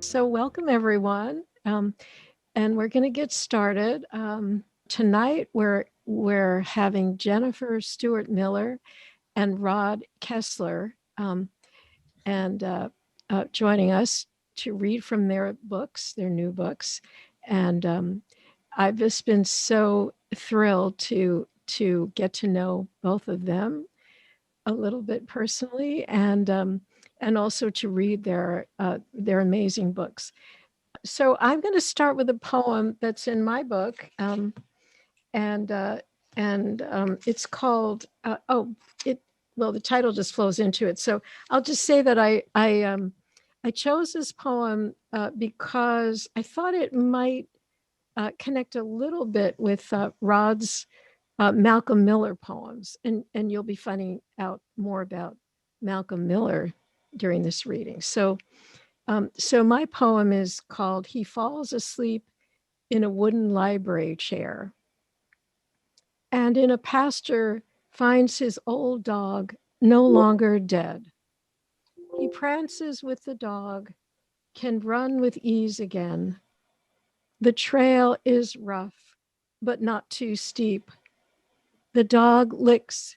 So welcome everyone. And we're going to get started. Tonight we're having Jennifer Stewart Miller and Rod Kessler and joining us to read from their books, their new books. And I've just been so thrilled to get to know both of them a little bit personally, and also to read their amazing books. So I'm going to start with a poem that's in my book, and it's called the title just flows into it. So I'll just say that I chose this poem because I thought it might connect a little bit with Rod's Malcolm Miller poems, and you'll be finding out more about Malcolm Miller during this reading. So my poem is called "He Falls Asleep in a Wooden Library Chair, and in a pasture finds his old dog no longer dead. He prances with the dog, can run with ease again. The trail is rough, but not too steep. The dog licks,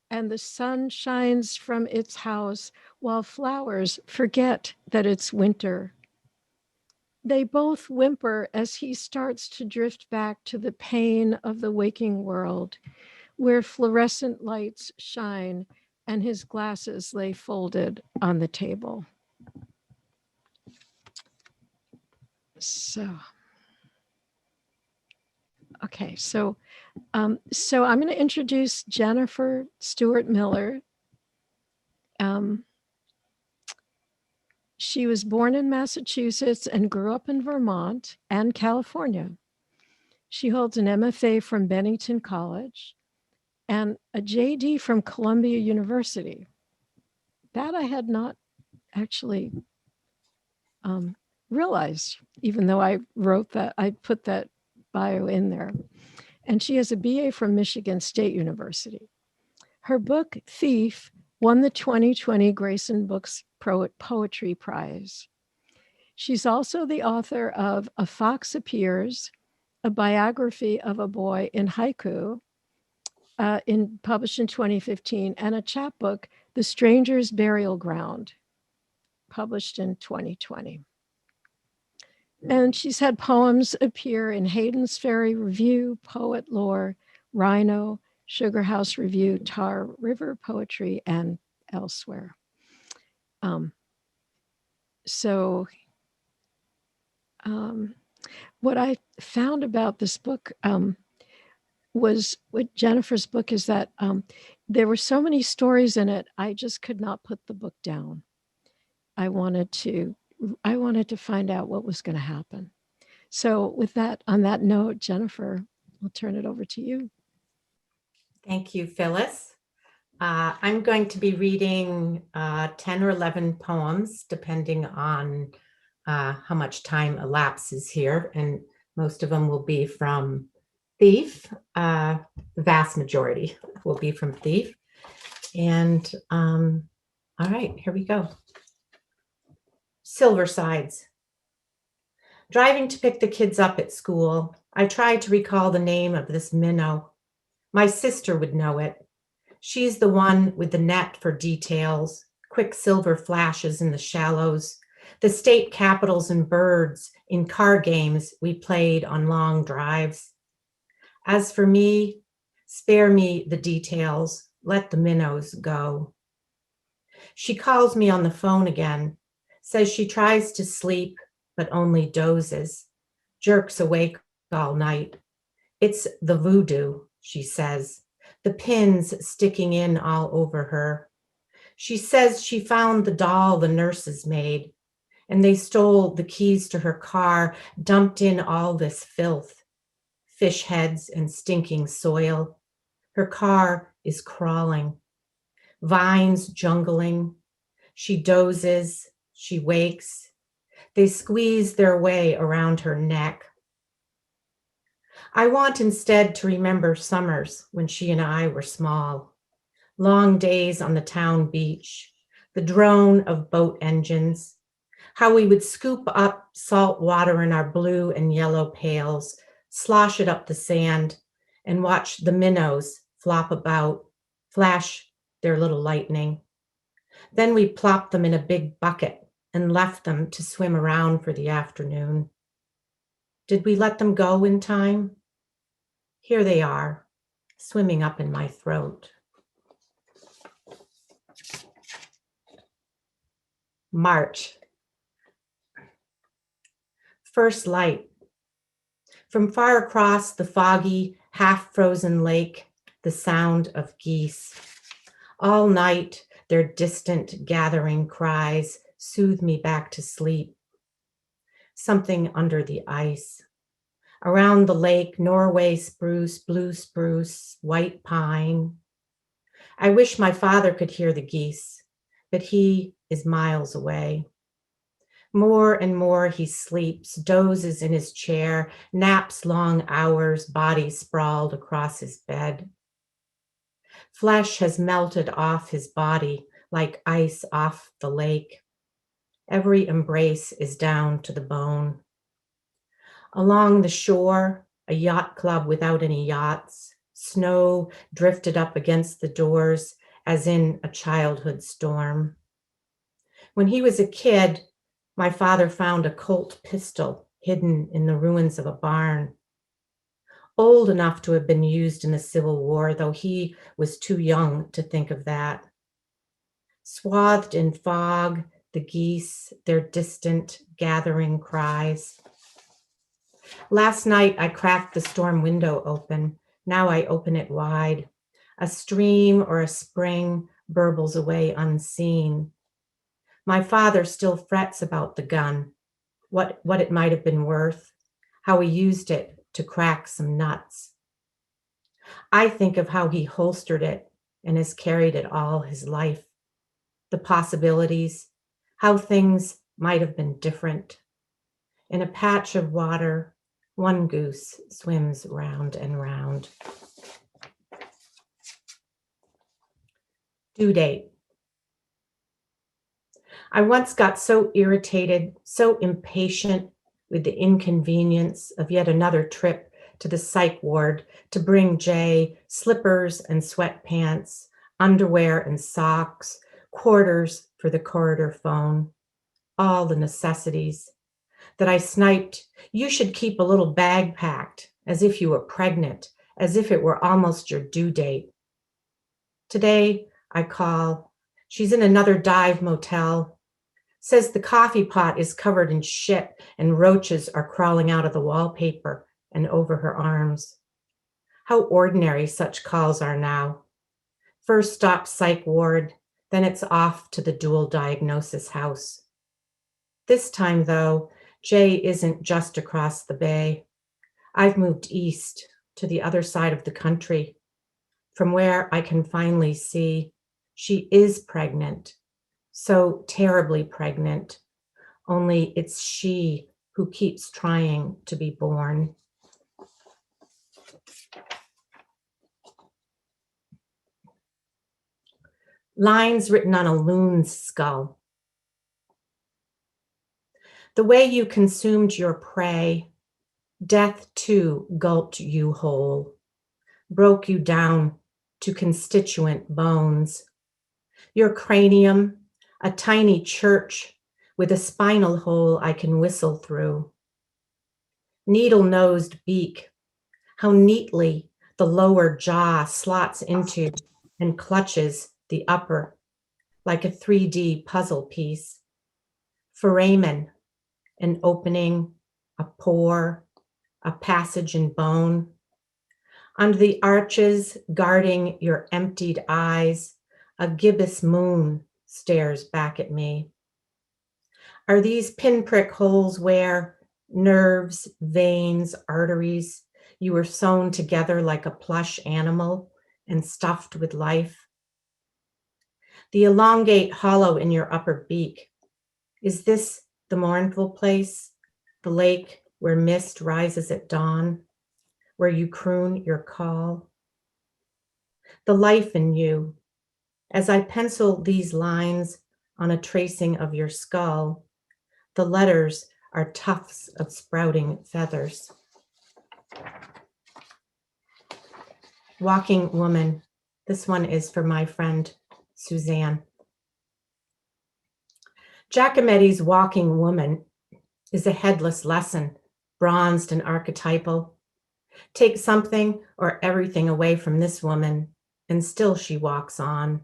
and the sun shines from its house while flowers forget that it's winter. They both whimper as he starts to drift back to the pain of the waking world, where fluorescent lights shine and his glasses lay folded on the table. So I'm going to introduce Jennifer Stewart Miller. She was born in Massachusetts and grew up in Vermont and California. She holds an MFA from Bennington College and a JD from Columbia University. That I had not actually realized, even though I put that bio in there. And she has a BA from Michigan State University. Her book, Thief, won the 2020 Grayson Books Poetry Prize. She's also the author of A Fox Appears, a biography of a boy in haiku, published in 2015, and a chapbook, The Stranger's Burial Ground, published in 2020. And she's had poems appear in Hayden's Ferry Review, Poet Lore, Rhino, Sugar House Review, Tar River Poetry, and elsewhere. What I found about this book was with Jennifer's book is that there were so many stories in it, I just could not put the book down. I wanted to find out what was going to happen. So with that, on that note, Jennifer, I'll turn it over to you. Thank you, Phyllis. I'm going to be reading 10 or 11 poems, depending on how much time elapses here. And most of them will be from Thief. The vast majority will be from Thief. And all right, here we go. Silversides. Driving to pick the kids up at school, I tried to recall the name of this minnow. My sister would know it. She's the one with the net for details, quicksilver flashes in the shallows, the state capitals and birds in car games we played on long drives. As for me, spare me the details, let the minnows go. She calls me on the phone again, says she tries to sleep, but only dozes, jerks awake all night. It's the voodoo, she says, the pins sticking in all over her. She says she found the doll the nurses made, and they stole the keys to her car, dumped in all this filth, fish heads and stinking soil. Her car is crawling, vines jungling. She dozes, she wakes. They squeeze their way around her neck. I want instead to remember summers when she and I were small, long days on the town beach, the drone of boat engines, how we would scoop up salt water in our blue and yellow pails, slosh it up the sand, and watch the minnows flop about, flash their little lightning. Then we plopped them in a big bucket and left them to swim around for the afternoon. Did we let them go in time? Here they are, swimming up in my throat. March. First light. From far across the foggy, half-frozen lake, the sound of geese. All night, their distant gathering cries soothe me back to sleep. Something under the ice. Around the lake, Norway spruce, blue spruce, white pine. I wish my father could hear the geese, but he is miles away. More and more he sleeps, dozes in his chair, naps long hours, body sprawled across his bed. Flesh has melted off his body like ice off the lake. Every embrace is down to the bone. Along the shore, a yacht club without any yachts, snow drifted up against the doors as in a childhood storm. When he was a kid, my father found a Colt pistol hidden in the ruins of a barn. Old enough to have been used in the Civil War, though he was too young to think of that. Swathed in fog, the geese, their distant gathering cries. Last night, I cracked the storm window open. Now I open it wide. A stream or a spring burbles away unseen. My father still frets about the gun, what it might have been worth, how he used it to crack some nuts. I think of how he holstered it and has carried it all his life, the possibilities, how things might have been different. In a patch of water, one goose swims round and round. Due date. I once got so irritated, so impatient with the inconvenience of yet another trip to the psych ward to bring Jay slippers and sweatpants, underwear and socks, quarters for the corridor phone, all the necessities, that I sniped, "You should keep a little bag packed," as if you were pregnant, as if it were almost your due date. Today, I call. She's in another dive motel. Says the coffee pot is covered in shit and roaches are crawling out of the wallpaper and over her arms. How ordinary such calls are now. First stop psych ward, then it's off to the dual diagnosis house. This time, though, Jay isn't just across the bay. I've moved east to the other side of the country, from where I can finally see she is pregnant. So terribly pregnant, only it's she who keeps trying to be born. Lines written on a loon's skull. The way you consumed your prey, death too gulped you whole, broke you down to constituent bones. Your cranium, a tiny church with a spinal hole I can whistle through. Needle-nosed beak, how neatly the lower jaw slots into and clutches the upper, like a 3D puzzle piece. Foramen, an opening, a pore, a passage in bone. Under the arches guarding your emptied eyes, a gibbous moon stares back at me. Are these pinprick holes where nerves, veins, arteries, you were sewn together like a plush animal and stuffed with life? The elongate hollow in your upper beak, is this the mournful place, the lake where mist rises at dawn, where you croon your call? The life in you, as I pencil these lines on a tracing of your skull, The letters are tufts of sprouting feathers. Walking Woman. This one is for my friend Suzanne. Giacometti's Walking Woman is a headless lesson, bronzed and archetypal. Take something or everything away from this woman, and still she walks on.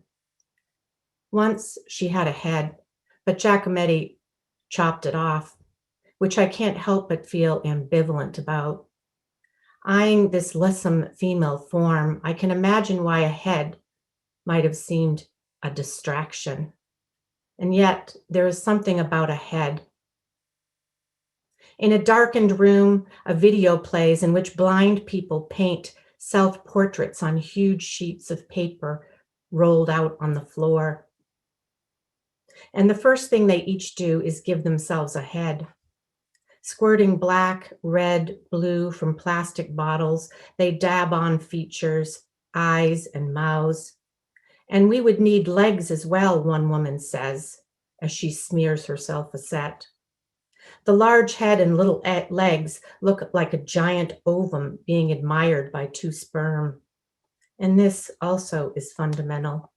Once she had a head, but Giacometti chopped it off, which I can't help but feel ambivalent about. Eyeing this lissom female form, I can imagine why a head might have seemed a distraction. And yet, there is something about a head. In a darkened room, a video plays in which blind people paint self-portraits on huge sheets of paper rolled out on the floor. And the first thing they each do is give themselves a head. Squirting black, red, blue from plastic bottles, they dab on features, eyes and mouths. And we would need legs as well, one woman says, as she smears herself a set. The large head and little legs look like a giant ovum being admired by two sperm. And this also is fundamental.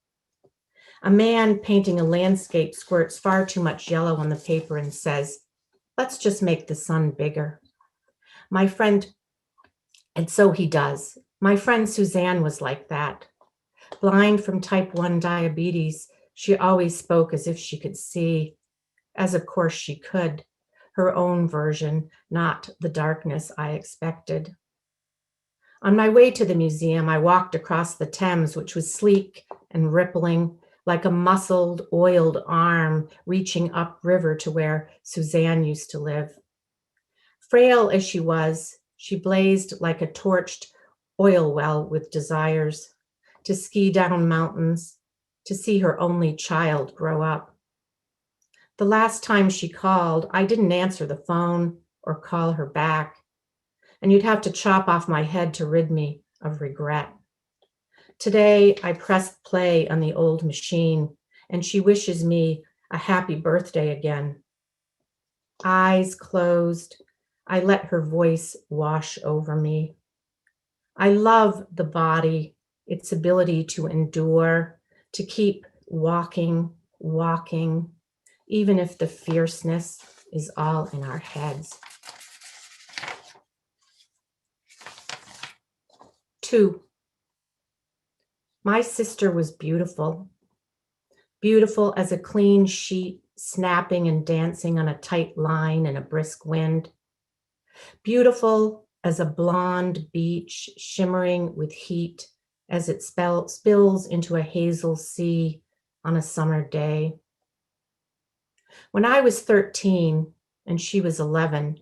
A man painting a landscape squirts far too much yellow on the paper and says, "Let's just make the sun bigger." My friend, and so he does. My friend Suzanne was like that. Blind from type 1 diabetes, she always spoke as if she could see, as of course she could, her own version, not the darkness I expected. On my way to the museum, I walked across the Thames, which was sleek and rippling, like a muscled, oiled arm reaching upriver to where Suzanne used to live. Frail as she was, she blazed like a torched oil well with desires to ski down mountains, to see her only child grow up. The last time she called, I didn't answer the phone or call her back, and you'd have to chop off my head to rid me of regret. Today, I pressed play on the old machine, and she wishes me a happy birthday again. Eyes closed, I let her voice wash over me. I love the body, its ability to endure, to keep walking, even if the fierceness is all in our heads. 2. My sister was beautiful, beautiful as a clean sheet snapping and dancing on a tight line in a brisk wind, beautiful as a blonde beach shimmering with heat as it spills into a hazel sea on a summer day. When I was 13 and she was 11,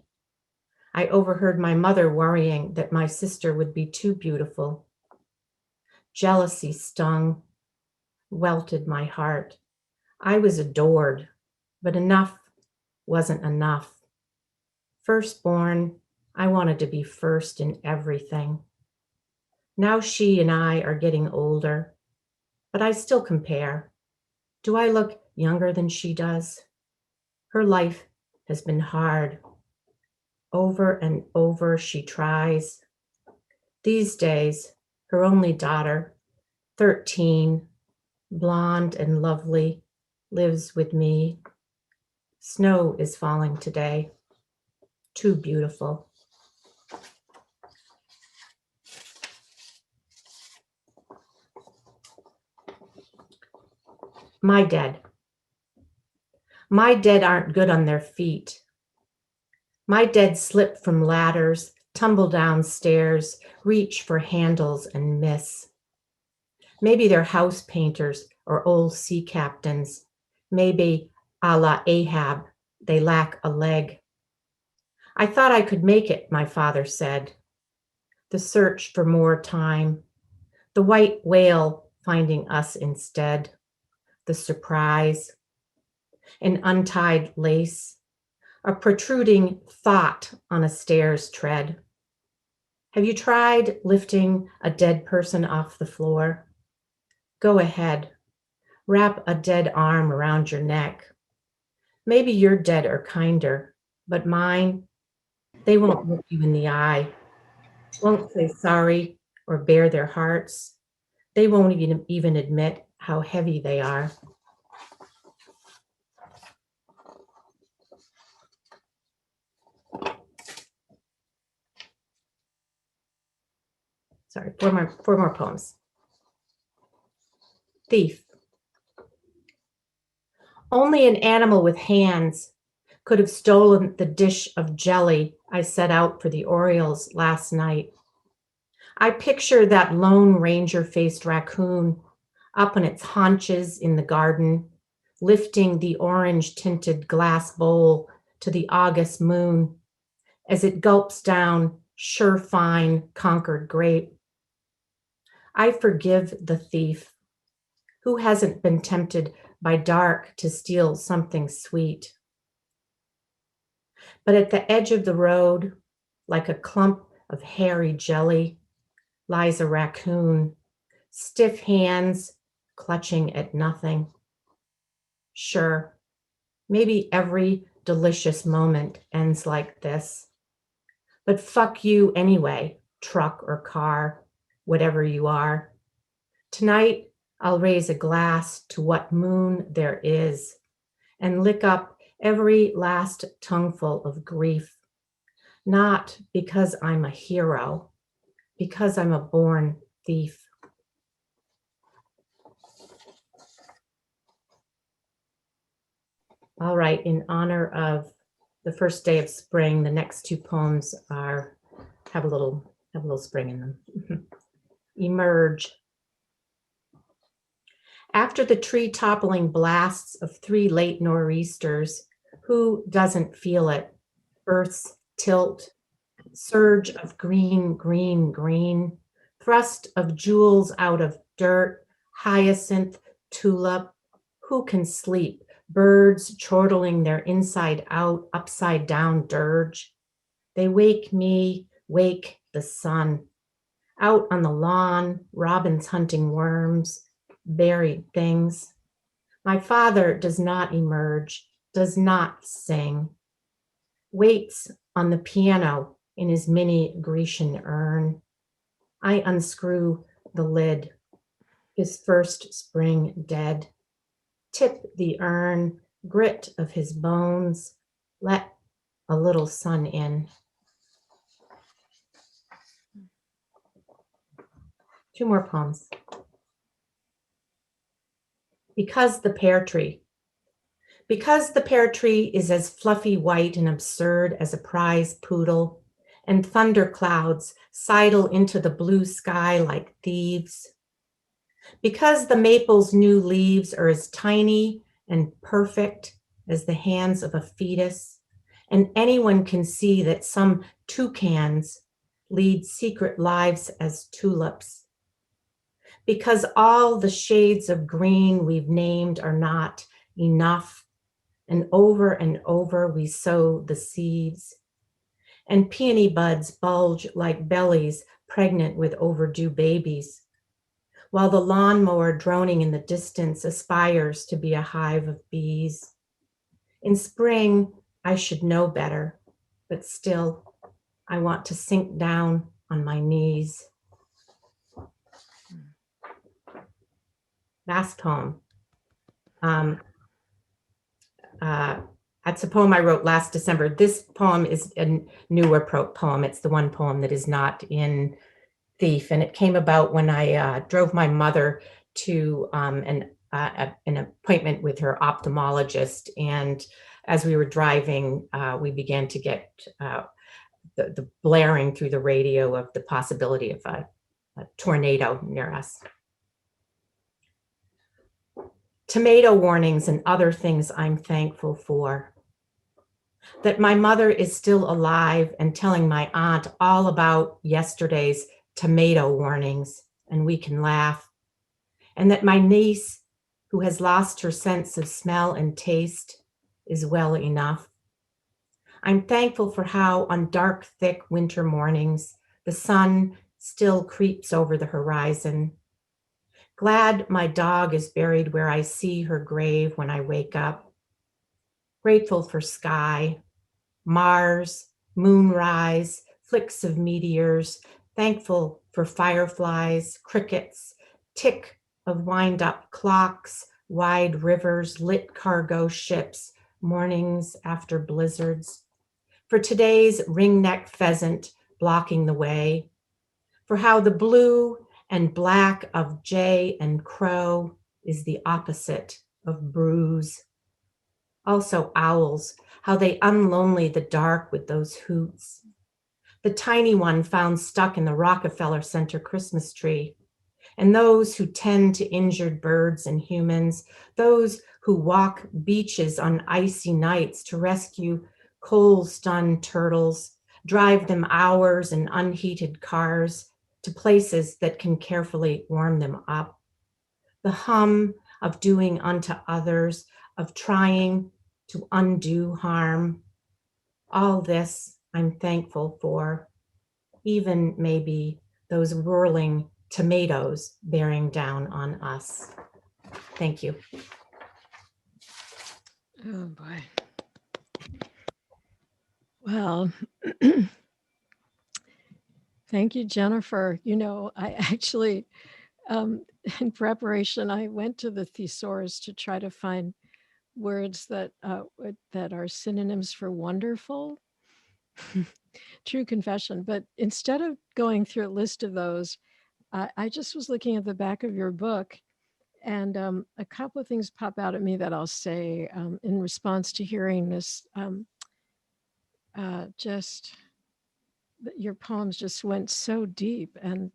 I overheard my mother worrying that my sister would be too beautiful. Jealousy stung, welted my heart. I was adored, but enough wasn't enough. Firstborn, I wanted to be first in everything. Now she and I are getting older, but I still compare. Do I look younger than she does? Her life has been hard. Over and over she tries. These days, her only daughter, 13, blonde and lovely, lives with me. Snow is falling today. Too beautiful. My dead. My dead aren't good on their feet. My dead slip from ladders, tumble down stairs, reach for handles and miss. Maybe they're house painters or old sea captains. Maybe a la Ahab, they lack a leg. I thought I could make it, my father said. The search for more time, the white whale finding us instead, the surprise, an untied lace, a protruding thought on a stair's tread. Have you tried lifting a dead person off the floor? Go ahead. Wrap a dead arm around your neck. Maybe your dead are kinder, but mine, they won't look you in the eye, won't say sorry or bare their hearts. They won't even admit how heavy they are. Sorry, four more poems. Thief. Only an animal with hands could have stolen the dish of jelly I set out for the Orioles last night. I picture that lone ranger-faced raccoon up on its haunches in the garden, lifting the orange-tinted glass bowl to the August moon as it gulps down sure-fine Concord grape. I forgive the thief. Who hasn't been tempted by dark to steal something sweet? But at the edge of the road, like a clump of hairy jelly, lies a raccoon, stiff hands clutching at nothing. Sure, maybe every delicious moment ends like this. But fuck you anyway, truck or car, whatever you are. Tonight, I'll raise a glass to what moon there is and lick up every last tongueful of grief, not because I'm a hero, because I'm a born thief. All right, in honor of the first day of spring, the next two poems have a little spring in them. Emerge. After the tree toppling blasts of 3 late nor'easters, who doesn't feel it? Earth's tilt, surge of green, green, green, thrust of jewels out of dirt, hyacinth, tulip. Who can sleep? Birds chortling their inside out, upside down dirge. They wake me, wake the sun. Out on the lawn, robins hunting worms, buried things. My father does not emerge, does not sing. Waits on the piano in his mini Grecian urn. I unscrew the lid, his first spring dead. Tip the urn, grit of his bones, let a little sun in. 2 more poems. Because the pear tree. Because the pear tree is as fluffy white and absurd as a prize poodle, and thunder clouds sidle into the blue sky like thieves. Because the maple's new leaves are as tiny and perfect as the hands of a fetus, and anyone can see that some toucans lead secret lives as tulips. Because all the shades of green we've named are not enough, and over we sow the seeds. And peony buds bulge like bellies pregnant with overdue babies, while the lawnmower droning in the distance aspires to be a hive of bees. In spring, I should know better, but still, I want to sink down on my knees. Last poem. That's a poem I wrote last December. This poem is a newer poem. It's the one poem that is not in Thief, and it came about when I drove my mother to an appointment with her ophthalmologist, and as we were driving, we began to get the blaring through the radio of the possibility of a tornado near us. Tomato warnings and other things I'm thankful for. That my mother is still alive and telling my aunt all about yesterday's tomato warnings, and we can laugh. And that my niece, who has lost her sense of smell and taste, is well enough. I'm thankful for how on dark, thick winter mornings, the sun still creeps over the horizon. Glad my dog is buried where I see her grave when I wake up. grateful for sky, Mars, moonrise, flicks of meteors, thankful for fireflies, crickets, tick of wind-up clocks, wide rivers, lit cargo ships, mornings after blizzards, for today's ringneck pheasant blocking the way, for how the blue and black of jay and crow is the opposite of bruise. Also owls, how they unlonely the dark with those hoots. The tiny one found stuck in the Rockefeller Center Christmas tree, and those who tend to injured birds and humans, those who walk beaches on icy nights to rescue coal-stunned turtles, drive them hours in unheated cars to places that can carefully warm them up. The hum of doing unto others, of trying to undo harm. All this I'm thankful for, even maybe those whirling tomatoes bearing down on us. Thank you. Oh boy. Well, thank you, Jennifer. You know, I actually, in preparation, I went to the thesaurus to try to find words that are synonyms for wonderful. True confession. But instead of going through a list of those, I just was looking at the back of your book, and a couple of things pop out at me that I'll say in response to hearing this. Just your poems just went so deep and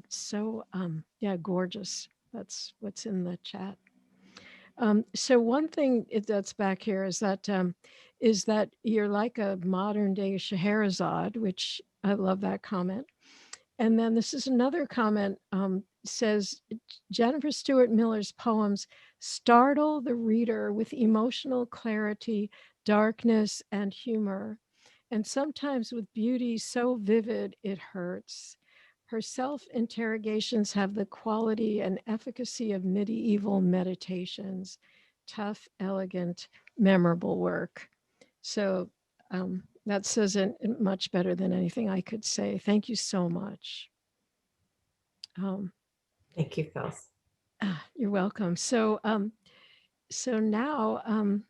so gorgeous. That's what's in the chat. So one thing that's back here is that you're like a modern day Scheherazade, which I love that comment. And then this is another comment, says Jennifer Stewart Miller's poems startle the reader with emotional clarity, darkness, and humor, and sometimes with beauty so vivid it hurts. Her self-interrogations have the quality and efficacy of medieval meditations, tough, elegant, memorable work. So that says it much better than anything I could say. Thank you so much. Thank you, Phyllis. You're welcome. So now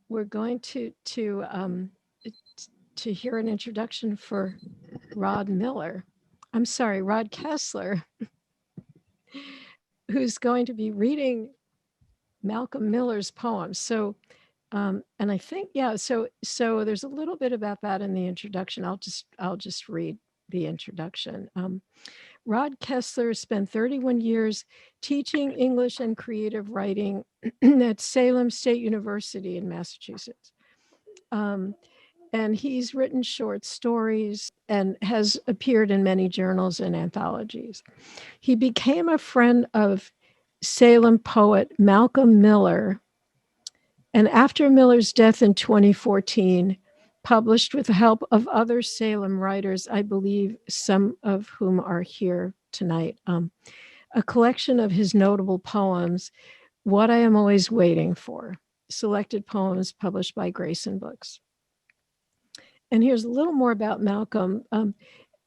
we're going to hear an introduction for Rod Kessler, who's going to be reading Malcolm Miller's poems. So, and I think, so there's a little bit about that in the introduction. I'll just read the introduction. Rod Kessler spent 31 years teaching English and creative writing at Salem State University in Massachusetts. And he's written short stories and has appeared in many journals and anthologies. He became a friend of Salem poet Malcolm Miller, and after Miller's death in 2014, published with the help of other Salem writers, I believe some of whom are here tonight, a collection of his notable poems, What I Am Always Waiting For, selected poems published by Grayson Books. And here's a little more about Malcolm, and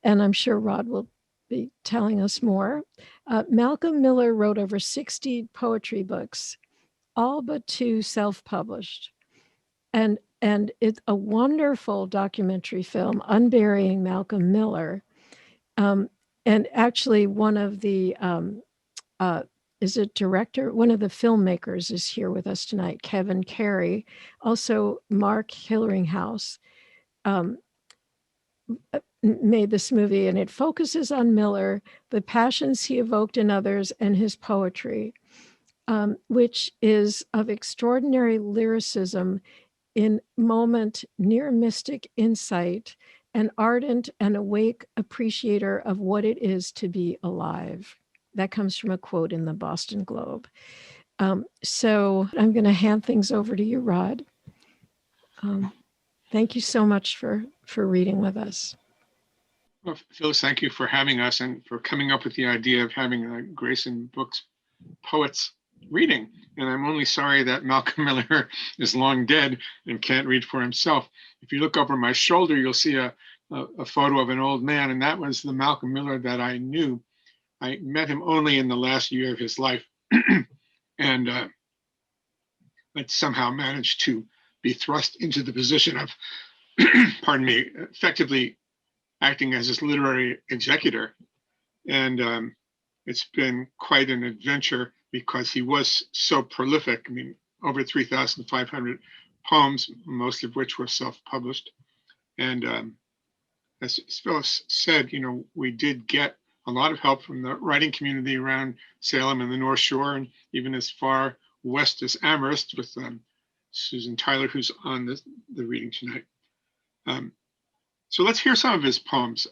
I'm sure Rod will be telling us more. Malcolm Miller wrote over 60 poetry books, all but 2 self-published. And it's a wonderful documentary film, Unburying Malcolm Miller. And actually one of the, one of the filmmakers is here with us tonight, Kevin Carey, also Mark Hilleringhouse, made this movie, and it focuses on Miller, the passions he evoked in others, and his poetry, which is of extraordinary lyricism in moment, near mystic insight, an ardent and awake appreciator of what it is to be alive. That comes from a quote in the Boston Globe. So I'm going to hand things over to you, Rod. Thank you so much for reading with us. Well, Phyllis, thank you for having us and for coming up with the idea of having Grayson Books poets reading. And I'm only sorry that Malcolm Miller is long dead and can't read for himself. If you look over my shoulder, you'll see a photo of an old man, and that was the Malcolm Miller that I knew. I met him only in the last year of his life, and but somehow managed to be thrust into the position of, pardon me, effectively acting as his literary executor. And it's been quite an adventure because he was so prolific. I mean, over 3,500 poems, most of which were self-published. And as Phyllis said, we did get a lot of help from the writing community around Salem and the North Shore, and even as far west as Amherst with Susan Tyler, who's on the reading tonight. So let's hear some of his poems.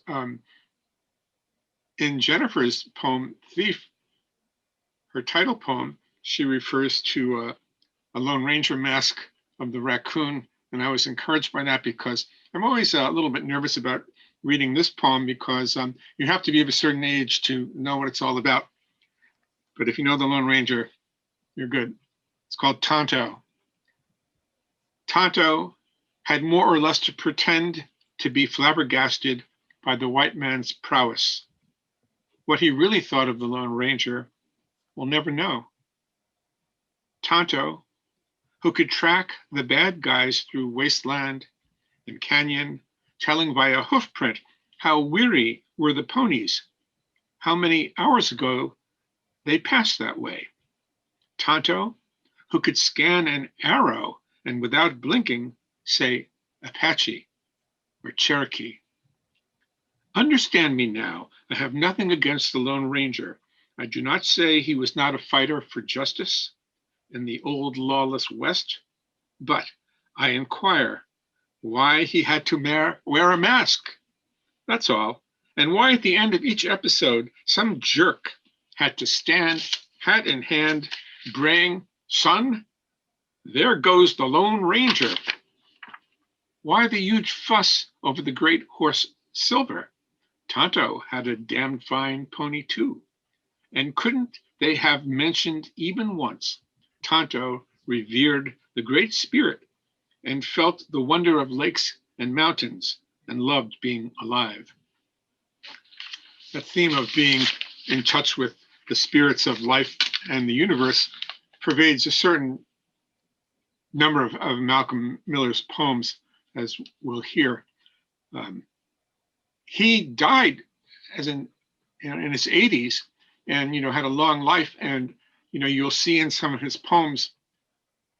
In Jennifer's poem, Thief, her title poem, she refers to a Lone Ranger mask of the raccoon. And I was encouraged by that because I'm always a little bit nervous about reading this poem because you have to be of a certain age to know what it's all about. But if you know the Lone Ranger, you're good. It's called Tonto. Tonto had more or less to pretend to be flabbergasted by the white man's prowess. What he really thought of the Lone Ranger, we'll never know. Tonto, who could track the bad guys through wasteland and canyon, telling by a hoof print how weary were the ponies, how many hours ago they passed that way. Tonto, who could scan an arrow and without blinking say Apache or Cherokee. Understand me now, I have nothing against the Lone Ranger. I do not say he was not a fighter for justice in the old lawless West, but I inquire why he had to wear a mask. That's all. And why at the end of each episode, some jerk had to stand, hat in hand, braying, "Son, there goes the Lone Ranger." Why the huge fuss over the great horse Silver? Tonto had a damned fine pony too. And couldn't they have mentioned even once Tonto revered the Great Spirit and felt the wonder of lakes and mountains and loved being alive? The theme of being in touch with the spirits of life and the universe pervades a certain number of Malcolm Miller's poems, as we'll hear. He died in his 80s and had a long life, and you'll see in some of his poems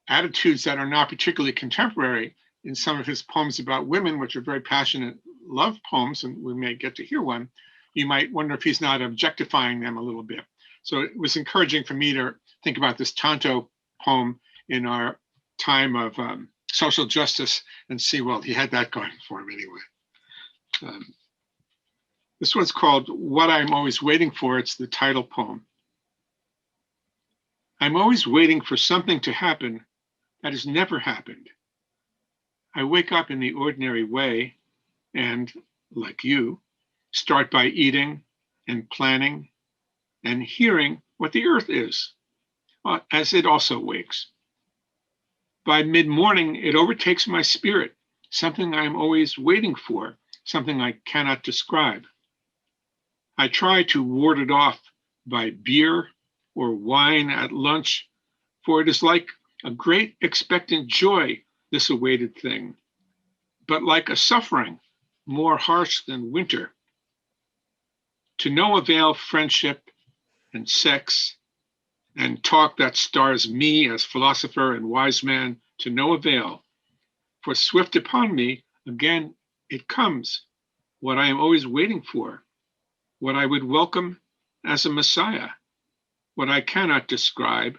attitudes that are not particularly contemporary. In some of his poems about women, which are very passionate love poems, and we may get to hear one, you might wonder if he's not objectifying them a little bit. So it was encouraging for me to think about this Tonto poem in our time of social justice and see, well, he had that going for him anyway. This one's called What I'm Always Waiting For. It's the title poem. I'm always waiting for something to happen that has never happened. I wake up in the ordinary way and, like you, start by eating and planning and hearing what the earth is, as it also wakes. By mid-morning, it overtakes my spirit, something I'm always waiting for, something I cannot describe. I try to ward it off by beer or wine at lunch, for it is like a great expectant joy, this awaited thing, but like a suffering more harsh than winter. To no avail friendship and sex and talk that stars me as philosopher and wise man, to no avail. For swift upon me, again it comes, what I am always waiting for, what I would welcome as a Messiah, what I cannot describe,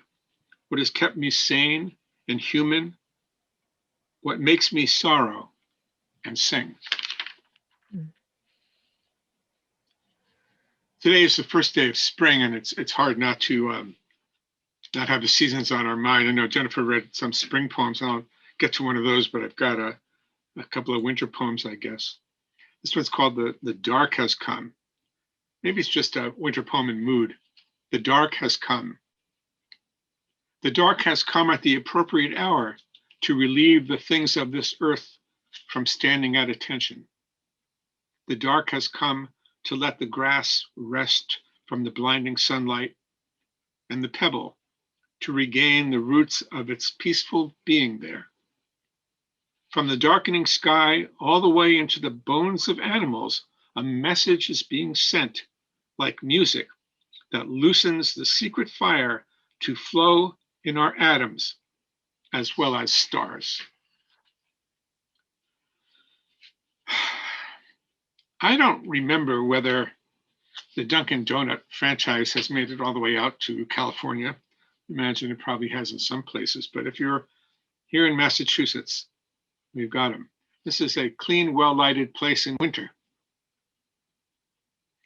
what has kept me sane and human, what makes me sorrow and sing. Today is the first day of spring, and it's hard not to not have the seasons on our mind. I know Jennifer read some spring poems. I'll get to one of those, but I've got a couple of winter poems, I guess. This one's called The Dark Has Come. Maybe it's just a winter poem in mood. The dark has come. The dark has come at the appropriate hour to relieve the things of this earth from standing at attention. The dark has come to let the grass rest from the blinding sunlight, and the pebble to regain the roots of its peaceful being there. From the darkening sky all the way into the bones of animals, a message is being sent, like music, that loosens the secret fire to flow in our atoms as well as stars. I don't remember whether the Dunkin' Donut franchise has made it all the way out to California. Imagine it probably has in some places, but if you're here in Massachusetts, we've got them. This is a clean, well-lighted place in winter.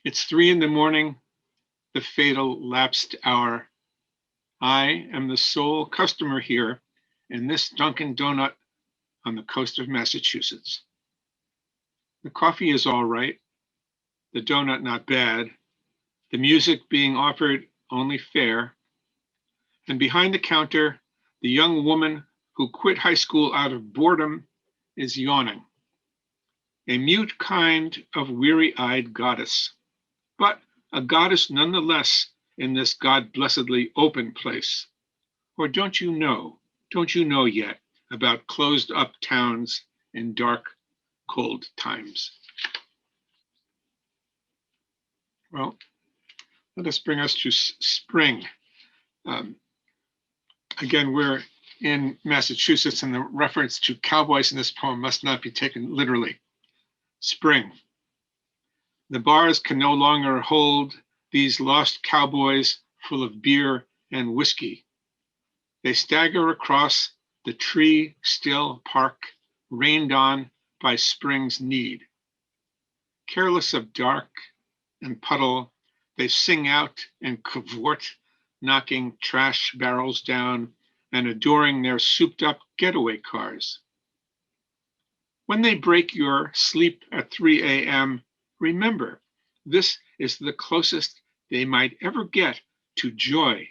It's 3 a.m, the fatal lapsed hour. I am the sole customer here in this Dunkin' Donut on the coast of Massachusetts. The coffee is all right, the donut not bad, the music being offered only fair, and behind the counter, the young woman who quit high school out of boredom is yawning. A mute kind of weary-eyed goddess, but a goddess nonetheless in this God-blessedly open place. Or don't you know yet about closed-up towns in dark, cold times? Well, let us bring us to spring. Again, we're in Massachusetts, and the reference to cowboys in this poem must not be taken literally. Spring. The bars can no longer hold these lost cowboys full of beer and whiskey. They stagger across the tree-still park, rained on by spring's need. Careless of dark and puddle, they sing out and cavort, knocking trash barrels down and adoring their souped-up getaway cars. When they break your sleep at 3 a.m., remember, this is the closest they might ever get to joy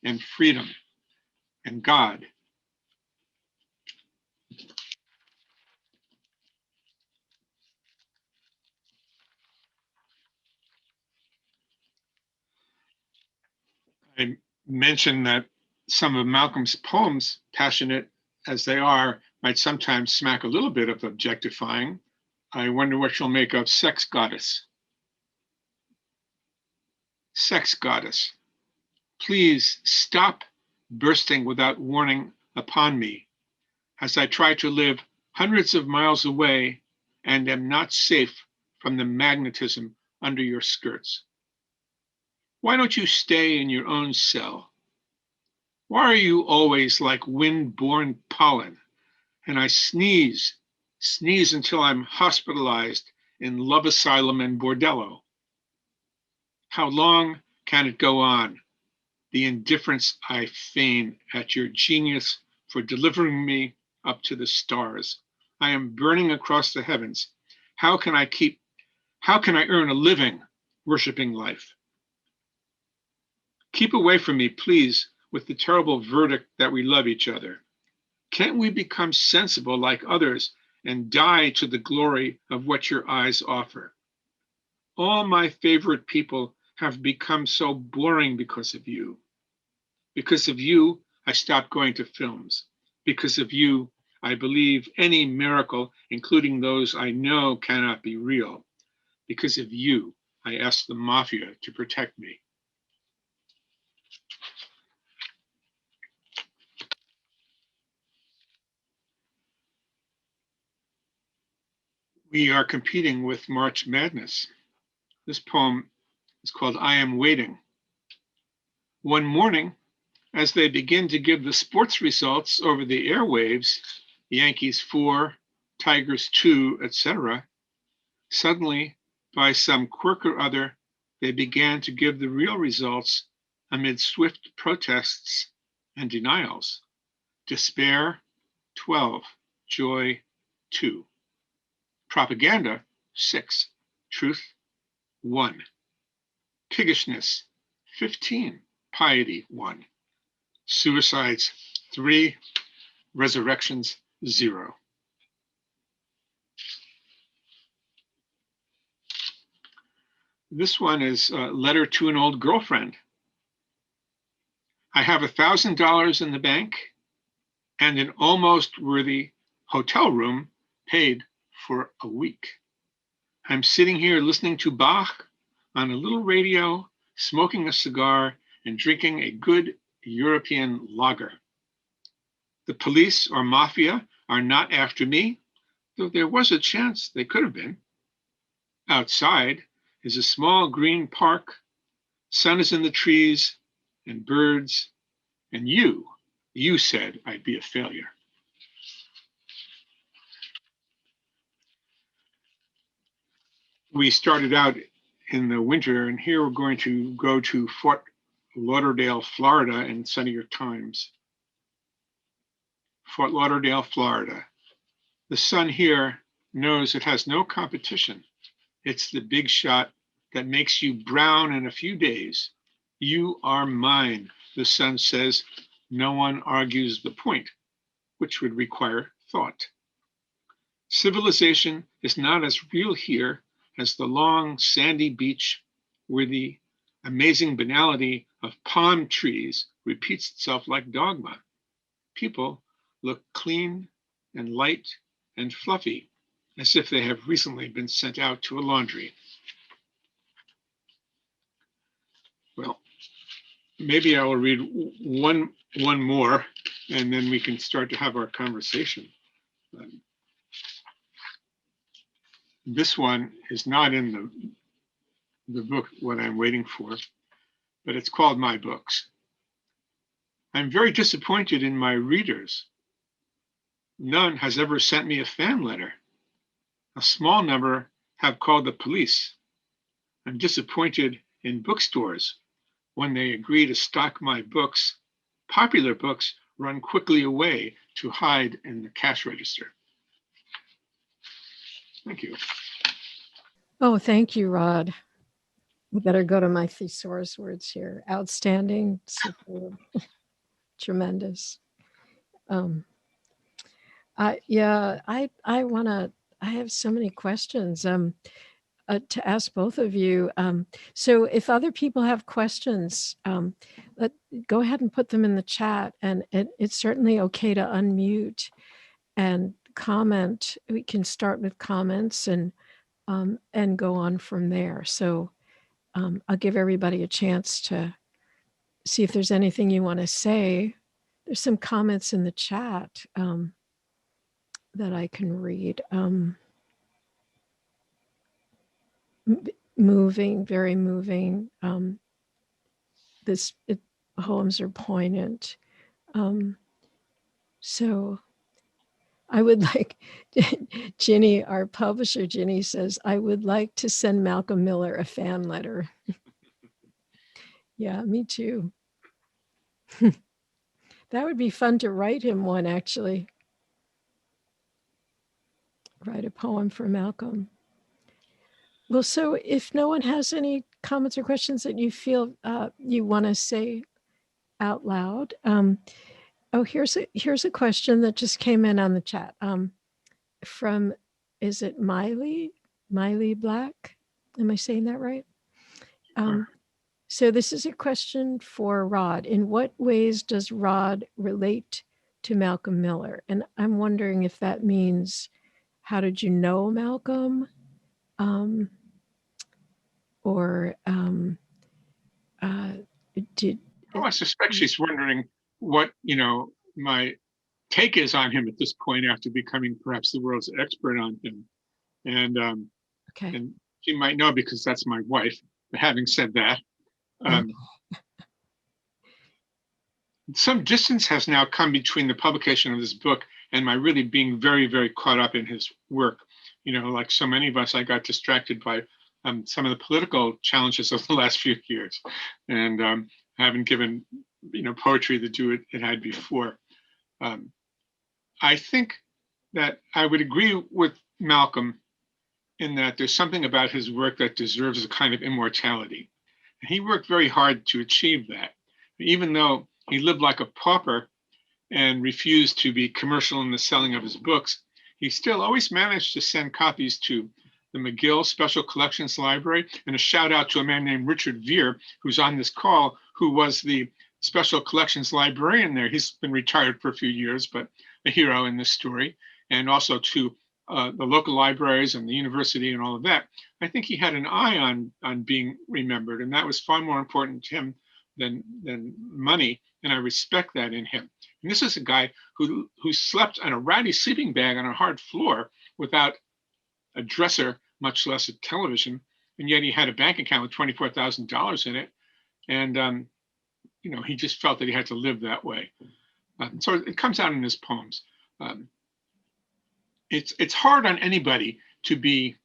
and freedom and God. I mentioned that some of Malcolm's poems, passionate as they are, might sometimes smack a little bit of objectifying. I wonder what she'll make of Sex Goddess. Sex Goddess, please stop bursting without warning upon me as I try to live hundreds of miles away and am not safe from the magnetism under your skirts. Why don't you stay in your own cell? Why are you always like wind-borne pollen? And I sneeze until I'm hospitalized in love asylum and bordello. How long can it go on? The indifference I feign at your genius for delivering me up to the stars. I am burning across the heavens. How can I earn a living worshiping life? Keep away from me, please, with the terrible verdict that we love each other. Can't we become sensible like others and die to the glory of what your eyes offer? All my favorite people have become so boring because of you. Because of you, I stopped going to films. Because of you, I believe any miracle, including those I know cannot be real. Because of you, I ask the mafia to protect me. We are competing with March Madness. This poem is called I Am Waiting. One morning, as they begin to give the sports results over the airwaves, Yankees 4, Tigers 2, etc., suddenly, by some quirk or other, they began to give the real results amid swift protests and denials. Despair, 12, joy, 2. Propaganda, 6, truth, 1. Piggishness, 15, piety, 1. suicides 3, resurrections 0. This one is a letter to an old girlfriend. I have $1,000 in the bank and an almost worthy hotel room paid for a week. I'm sitting here listening to Bach on a little radio, smoking a cigar, and drinking a good European lager. The police or mafia are not after me, though there was a chance they could have been. Outside is a small green park, sun is in the trees and birds, and you said I'd be a failure. We started out in the winter, and here we're going to go to Fort Lauderdale, Florida in sunnier times. Fort Lauderdale, Florida. The sun here knows it has no competition. It's the big shot that makes you brown in a few days. You are mine, the sun says. No one argues the point, which would require thought. Civilization is not as real here as the long sandy beach where the amazing banality of palm trees repeats itself like dogma. People look clean and light and fluffy, as if they have recently been sent out to a laundry. Well, maybe I will read one more, and then we can start to have our conversation. This one is not in the book, what I'm waiting for, but it's called My Books. I'm very disappointed in my readers. None has ever sent me a fan letter. A small number have called the police. I'm disappointed in bookstores. When they agree to stock my books, popular books run quickly away to hide in the cash register. Thank you. Oh, thank you, Rod. We better go to my thesaurus words here. Outstanding, superb, tremendous. I have so many questions to ask both of you. So if other people have questions, go ahead and put them in the chat, and it's certainly okay to unmute and comment. We can start with comments and go on from there. So I'll give everybody a chance to see if there's anything you want to say. There's some comments in the chat that I can read. Moving, very moving. Poems are poignant. So I would like, Ginny, our publisher, Ginny says, I would like to send Malcolm Miller a fan letter. Yeah, me too. That would be fun to write him one, actually. Write a poem for Malcolm. Well, so if no one has any comments or questions that you feel you want to say out loud, here's a question that just came in on the chat from, is it Miley Black? Am I saying that right? So this is a question for Rod. In what ways does Rod relate to Malcolm Miller? And I'm wondering if that means, how did you know Malcolm? I suspect she's wondering what, my take is on him at this point after becoming perhaps the world's expert on him. And, okay. And she might know because that's my wife. But having said that, some distance has now come between the publication of this book and my really being very, very caught up in his work. Like so many of us, I got distracted by some of the political challenges of the last few years, and haven't given poetry the due it had before. I think that I would agree with Malcolm in that there's something about his work that deserves a kind of immortality. And he worked very hard to achieve that. Even though he lived like a pauper and refused to be commercial in the selling of his books, he still always managed to send copies to the McGill Special Collections Library. And a shout out to a man named Richard Veer, who's on this call, who was the Special Collections librarian there. He's been retired for a few years, but a hero in this story. And also to the local libraries and the university and all of that. I think he had an eye on being remembered, and that was far more important to him than money. And I respect that in him. And this is a guy who slept on a ratty sleeping bag on a hard floor without a dresser, much less a television. And yet he had a bank account with $24,000 in it. And, he just felt that he had to live that way. So it comes out in his poems. It's hard on anybody to be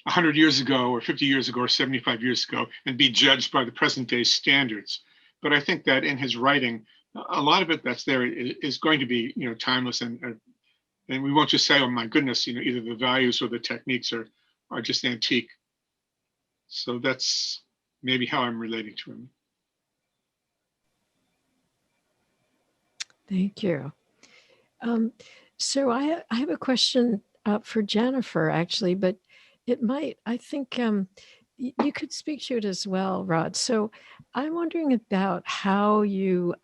100 years ago or 50 years ago or 75 years ago and be judged by the present day standards. But I think that in his writing, a lot of it that's there is going to be, timeless, and we won't just say, oh my goodness, either the values or the techniques are just antique. So that's maybe how I'm relating to him. Thank you. So I have a question for Jennifer, actually, but I think you could speak to it as well, Rod. So I'm wondering about how you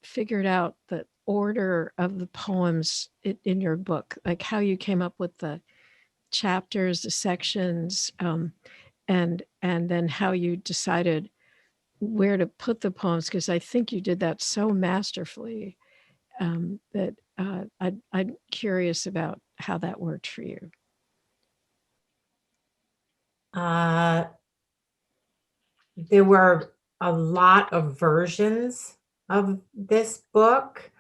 figured out the order of the poems in your book, like how you came up with the chapters, the sections, and then how you decided where to put the poems, because I think you did that so masterfully that I'm curious about how that worked for you. There were a lot of versions of this book,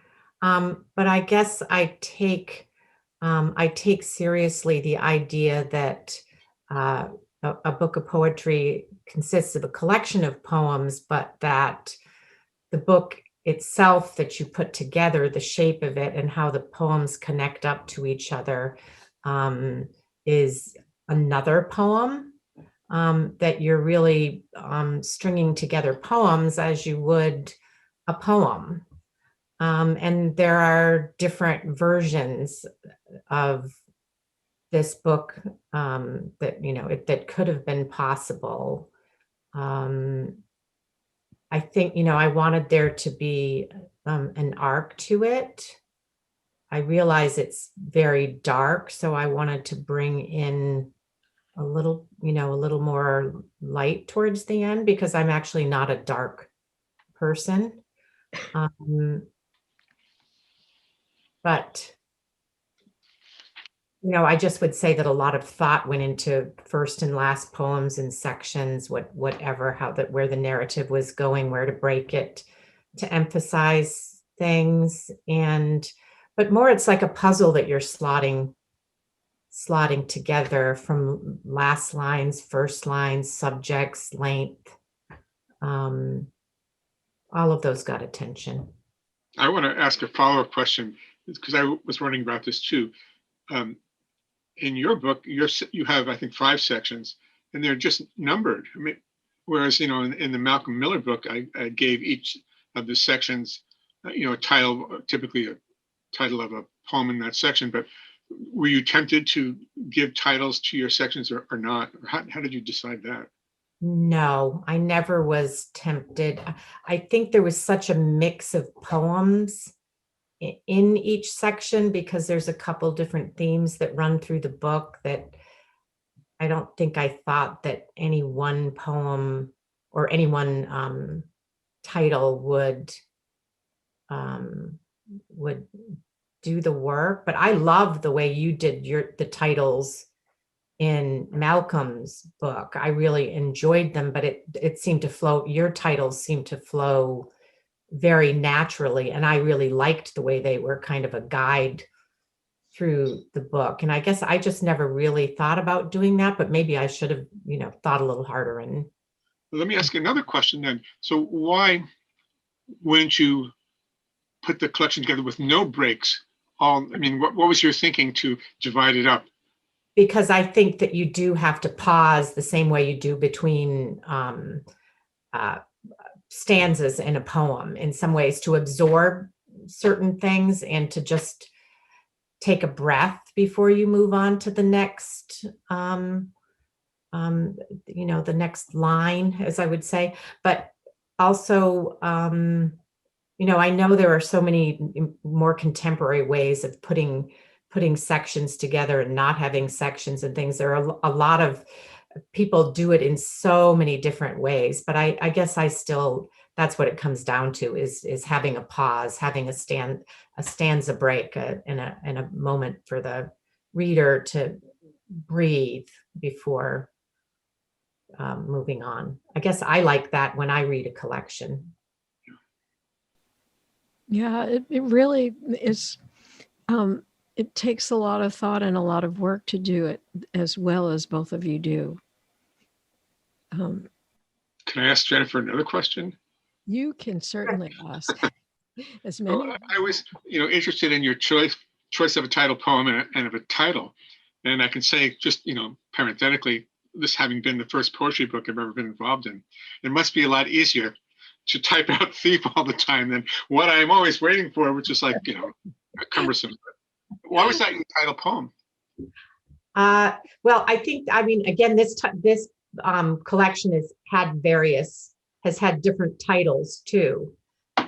but I guess I take seriously the idea that a book of poetry consists of a collection of poems, but that the book itself that you put together, the shape of it and how the poems connect up to each other, is another poem, that you're really stringing together poems as you would a poem. And there are different versions of this book that could have been possible. I think, I wanted there to be an arc to it. I realize it's very dark, so I wanted to bring in a little more light towards the end, because I'm actually not a dark person. But I just would say that a lot of thought went into first and last poems and sections, where the narrative was going, where to break it, to emphasize things, but more it's like a puzzle that you're slotting together from last lines, first lines, subjects, length. All of those got attention. I want to ask a follow-up question, because I was wondering about this too. In your book, you have, I think, 5 sections, and they're just numbered. I mean, whereas, in the Malcolm Miller book, I gave each of the sections, a title, typically a title of a poem in that section. But were you tempted to give titles to your sections or not? Or how did you decide that? No, I never was tempted. I think there was such a mix of poems in each section, because there's a couple different themes that run through the book, that I don't think I thought that any one poem or any one title would do the work. But I love the way you did the titles in Malcolm's book. I really enjoyed them, but it seemed to flow. Your titles seemed to flow very naturally, and I really liked the way they were kind of a guide through the book. And I guess I just never really thought about doing that, but maybe I should have, thought a little harder. And let me ask you another question then. So why wouldn't you put the collection together with no breaks? What was your thinking to divide it up? Because I think that you do have to pause the same way you do between stanzas in a poem in some ways, to absorb certain things and to just take a breath before you move on to the next, the next line, as I would say. But also, I know there are so many more contemporary ways of putting sections together and not having sections and things. There are a lot of people do it in so many different ways, but I guess that's what it comes down to, is having a pause, having a stanza break, and a moment for the reader to breathe before moving on. I guess I like that when I read a collection. Yeah, it really is. It takes a lot of thought and a lot of work to do it, as well as both of you do. Can I ask Jennifer another question? You can certainly ask as many. Well, I was, interested in your choice of a title poem and of a title. And I can say, just, parenthetically, this having been the first poetry book I've ever been involved in, it must be a lot easier to type out thief all the time than what I'm always waiting for, which is like, cumbersome. Why was that your title poem? Well, again, this collection has had different titles too,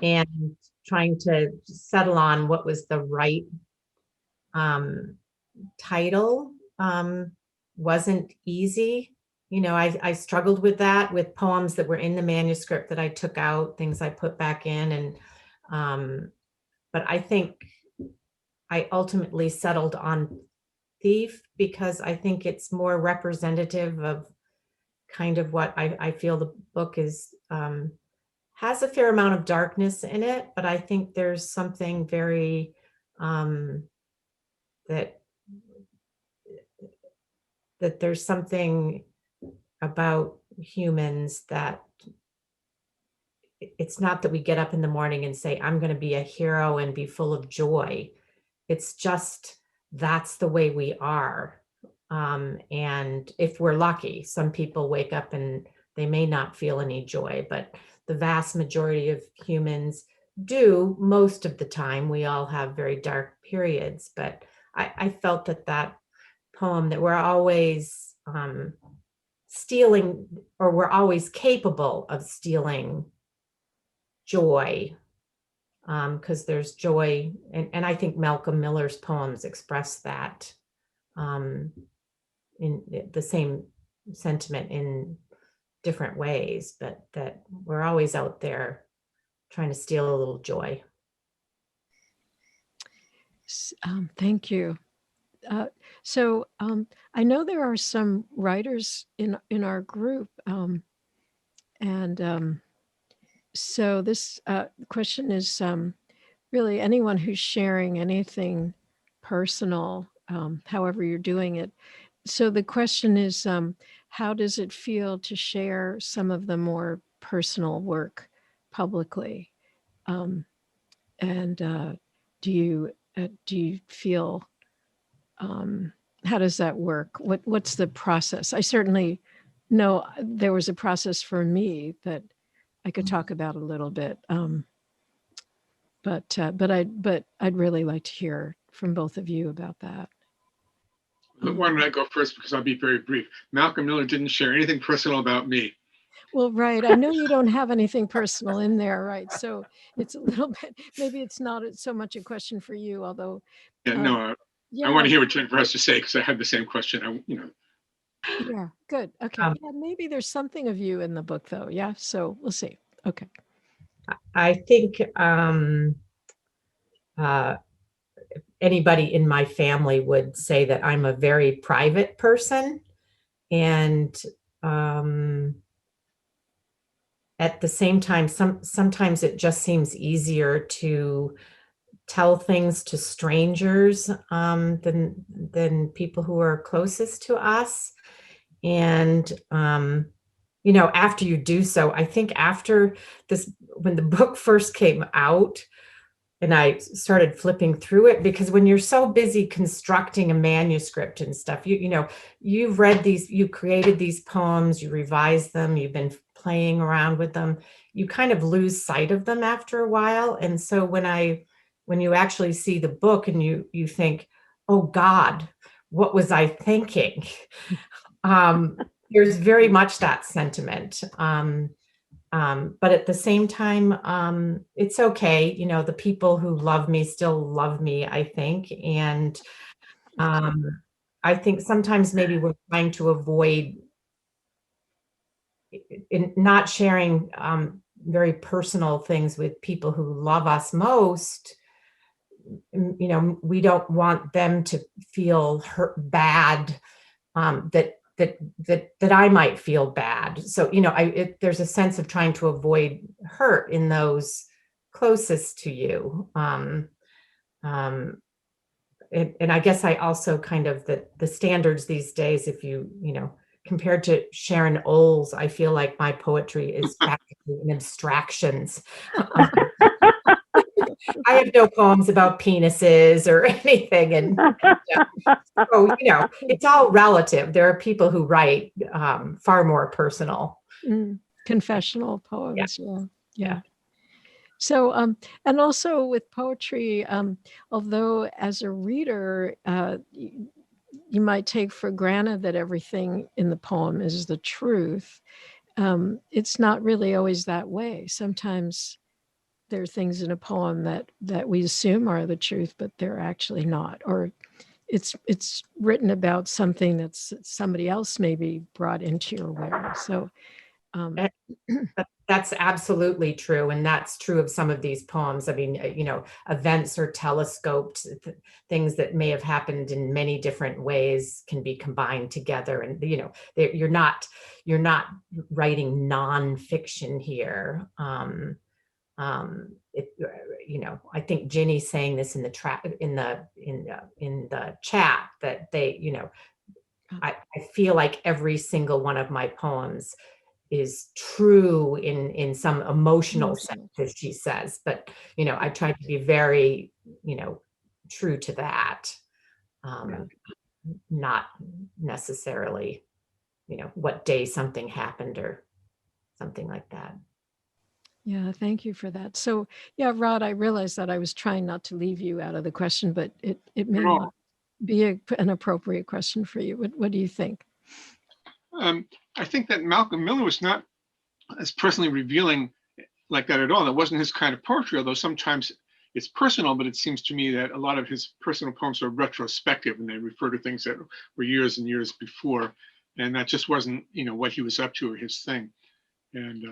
and trying to settle on what was the right title wasn't easy. I struggled with that, with poems that were in the manuscript that I took out, things I put back in, and but I think I ultimately settled on Thief because I think it's more representative of kind of what I feel the book is, has a fair amount of darkness in it, but I think there's something very that there's something about humans that it's not that we get up in the morning and say, I'm going to be a hero and be full of joy. It's just, that's the way we are. And if we're lucky, some people wake up and they may not feel any joy, but the vast majority of humans do most of the time. We all have very dark periods, but I felt that poem, that we're always stealing, or we're always capable of stealing joy, because there's joy, and I think Malcolm Miller's poems express that in the same sentiment in different ways, but that we're always out there trying to steal a little joy. Thank you. So I know there are some writers in our group, and so this question is really anyone who's sharing anything personal, however you're doing it. So the question is, how does it feel to share some of the more personal work publicly? And do you feel, how does that work? What's the process? I certainly know there was a process for me that I could talk about a little bit, but I'd really like to hear from both of you about that. Why don't I go first, because I'll be very brief. Malcolm Miller didn't share anything personal about me. Well, right. I know you don't have anything personal in there, right? So it's a little bit, maybe it's not so much a question for you, although. I want to hear what Jennifer has to say, because I had the same question. Yeah, good. Okay. Yeah, maybe there's something of you in the book, though. Yeah. So we'll see. Okay. I think anybody in my family would say that I'm a very private person, and at the same time, sometimes it just seems easier to tell things to strangers than people who are closest to us. And after you do so, I think after this, when the book first came out and I started flipping through it, because when you're so busy constructing a manuscript and stuff, you've read these, you created these poems, you revised them, you've been playing around with them, you kind of lose sight of them after a while. And so when you actually see the book and you think, oh God, what was I thinking? There's very much that sentiment. But at the same time, it's okay. You know, the people who love me still love me, I think. And I think sometimes maybe we're trying to avoid in not sharing very personal things with people who love us most. You know, we don't want them to feel hurt bad, that I might feel bad. So, you know, there's a sense of trying to avoid hurt in those closest to you. And I guess I also kind of the standards these days, if you know, compared to Sharon Olds, I feel like my poetry is practically in abstractions. I have no poems about penises or anything. And so, you know, it's all relative. There are people who write far more personal. Confessional poems. Yeah. Yeah. So, and also with poetry, although as a reader, you might take for granted that everything in the poem is the truth. It's not really always that way. Sometimes there are things in a poem that we assume are the truth, but they're actually not. Or it's written about something that's somebody else maybe brought into your awareness. So that's absolutely true. And that's true of some of these poems. I mean, you know, events are telescoped, things that may have happened in many different ways can be combined together. And, you know, you're not writing nonfiction here. You know, I think Ginny's saying this in the chat that they, you know, I feel like every single one of my poems is true in some emotional sense, as she says. But, you know, I try to be very, you know, true to that. Not necessarily, you know, what day something happened or something like that. Yeah, thank you for that. So, yeah, Rod, I realized that I was trying not to leave you out of the question, but it may not be an appropriate question for you. What do you think? I think that Malcolm Miller was not as personally revealing like that at all. That wasn't his kind of poetry, although sometimes it's personal, but it seems to me that a lot of his personal poems are retrospective and they refer to things that were years and years before. And that just wasn't, you know, what he was up to or his thing. And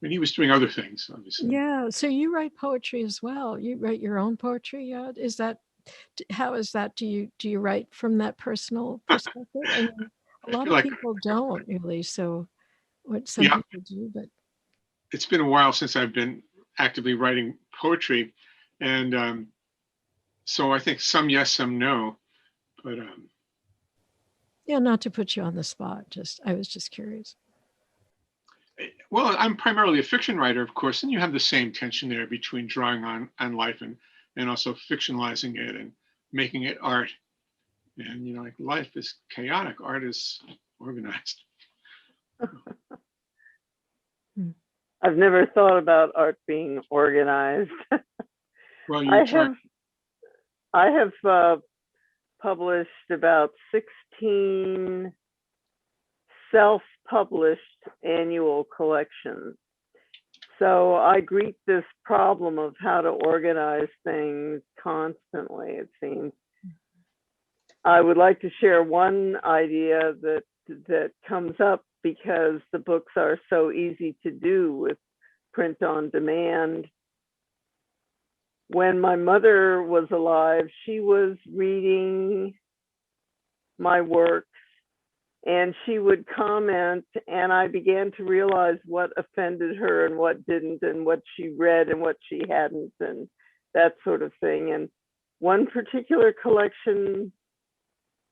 he was doing other things, obviously. Yeah. So you write poetry as well. You write your own poetry. How is that? Do you write from that personal perspective? I mean, a lot of people don't really. So what some people do, but it's been a while since I've been actively writing poetry. And so I think some yes, some no. But yeah, not to put you on the spot. I was just curious. Well, I'm primarily a fiction writer, of course, and you have the same tension there between drawing on life and also fictionalizing it and making it art. And, you know, like life is chaotic, art is organized. I've never thought about art being organized. Well, I have published about 16 self-published annual collections. So I greet this problem of how to organize things constantly, it seems. I would like to share one idea that comes up because the books are so easy to do with print on demand. When my mother was alive, she was reading my works and she would comment, and I began to realize what offended her and what didn't, and what she read and what she hadn't, and that sort of thing. And one particular collection,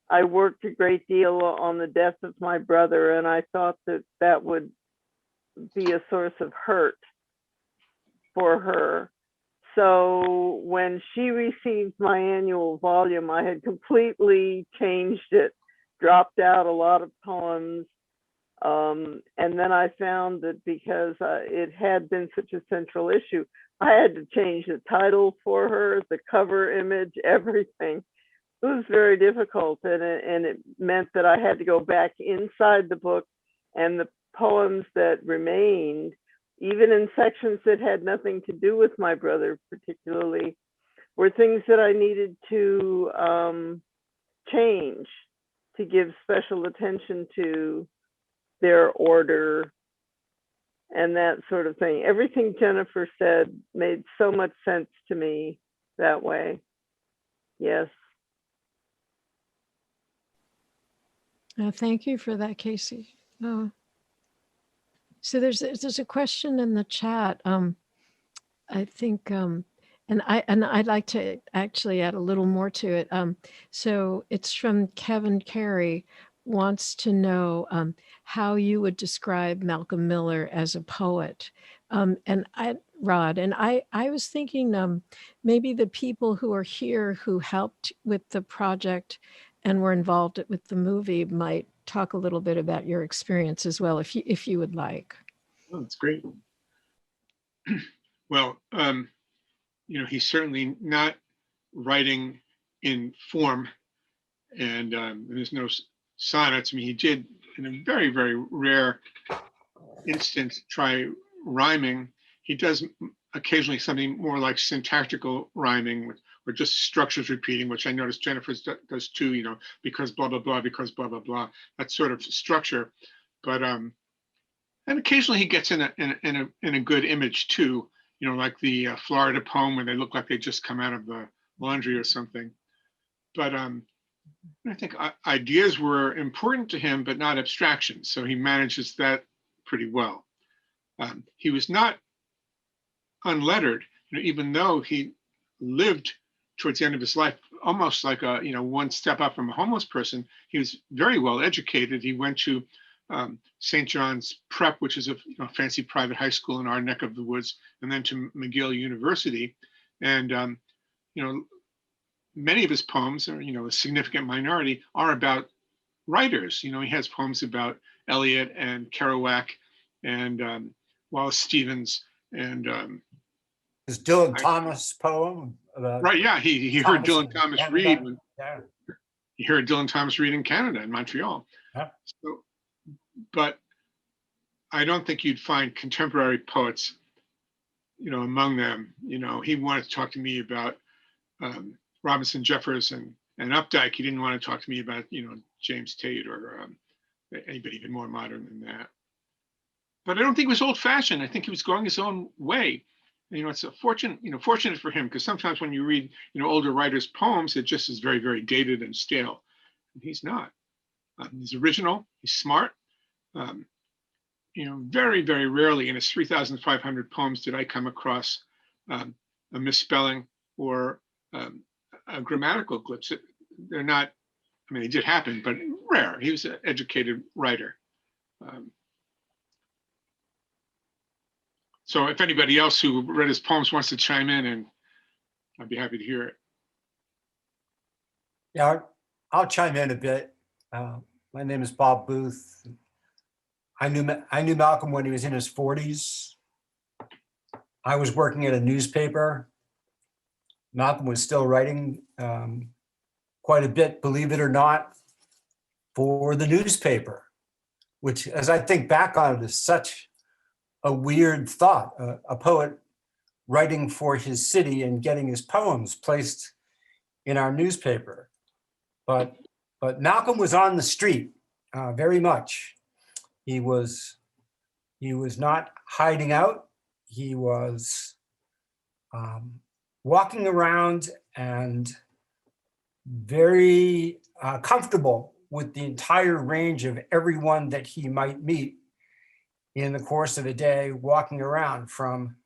I worked a great deal on the death of my brother, and I thought that would be a source of hurt for her. So when she received my annual volume, I had completely changed it, dropped out a lot of poems, And then I found that because it had been such a central issue, I had to change the title for her, the cover image, everything. It was very difficult, and it meant that I had to go back inside the book, and the poems that remained, even in sections that had nothing to do with my brother particularly, were things that I needed to change to give special attention to their order and that sort of thing. Everything Jennifer said made so much sense to me that way. Yes. Thank you for that, Casey. So there's a question in the chat. I think, and I'd like to actually add a little more to it. So it's from Kevin Carey, wants to know how you would describe Malcolm Miller as a poet. Rod, I was thinking maybe the people who are here who helped with the project and were involved with the movie might talk a little bit about your experience as well, if you would like. Oh, that's great. Well, he's certainly not writing in form, and there's no sonnets. I mean, he did, in a very, very rare instance, try rhyming. He does occasionally something more like syntactical rhyming, or just structures repeating, which I noticed Jennifer does too, because blah, blah, blah, because blah, blah, blah, that sort of structure. But, and occasionally he gets in a good image too, like the Florida poem where they look like they just come out of the laundry or something. But I think ideas were important to him, but not abstractions. So he manages that pretty well. He was not unlettered, even though he lived towards the end of his life almost like a one step up from a homeless person. He was very well educated. He went to St. John's Prep, which is a fancy private high school in our neck of the woods, and then to McGill University. And many of his poems, or a significant minority, are about writers. He has poems about Eliot and Kerouac and Wallace Stevens and his Dylan Thomas poem about, right, yeah, he heard Dylan Thomas read when he heard Dylan Thomas read in Canada, in Montreal. Yeah. So, but I don't think you'd find contemporary poets, among them. He wanted to talk to me about Robinson Jeffers and Updike. He didn't want to talk to me about James Tate or anybody even more modern than that. But I don't think it was old-fashioned. I think he was going his own way. It's a fortunate for him, because sometimes when you read older writers' poems, it just is very, very dated and stale. And he's not. He's original. He's smart. Very, very rarely in his 3,500 poems did I come across a misspelling or a grammatical glitch. They're not. I mean, it did happen, but rare. He was an educated writer. So if anybody else who read his poems wants to chime in, and I'd be happy to hear it. Yeah, I'll chime in a bit. My name is Bob Booth. I knew Malcolm when he was in his 40s. I was working at a newspaper. Malcolm was still writing quite a bit, believe it or not, for the newspaper, which, as I think back on it, is such a weird thought, a poet writing for his city and getting his poems placed in our newspaper. But Malcolm was on the street very much. He was not hiding out. He was walking around and very comfortable with the entire range of everyone that he might meet in the course of a day, walking around from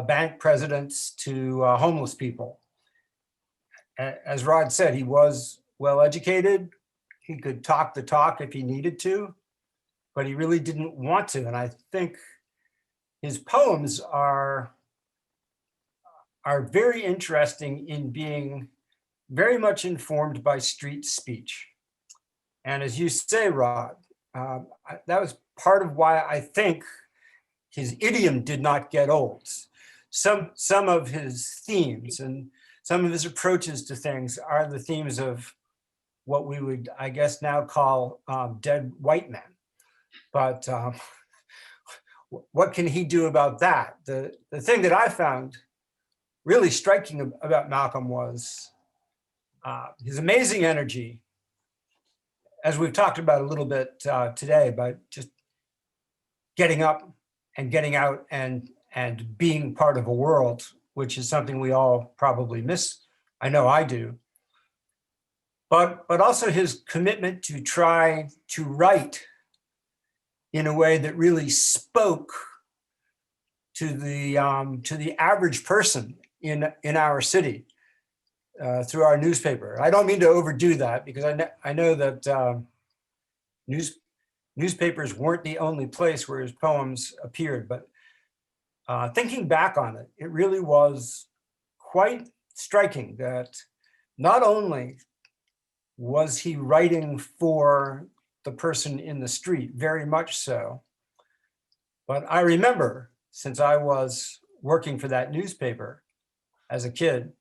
bank presidents to homeless people. As Rod said, he was well educated. He could talk the talk if he needed to, but he really didn't want to. And I think his poems are very interesting in being very much informed by street speech. And as you say, Rod, That was part of why I think his idiom did not get old. Some of his themes and some of his approaches to things are the themes of what we would, I guess, now call dead white men. But what can he do about that? The thing that I found really striking about Malcolm was his amazing energy, as we've talked about a little bit today, but just getting up and getting out and being part of a world, which is something we all probably miss. I know I do. But also his commitment to try to write in a way that really spoke to the average person in our city through our newspaper. I don't mean to overdo that, because I know that newspapers weren't the only place where his poems appeared, but thinking back on it, it really was quite striking that not only was he writing for the person in the street, very much so, but I remember, since I was working for that newspaper as a kid,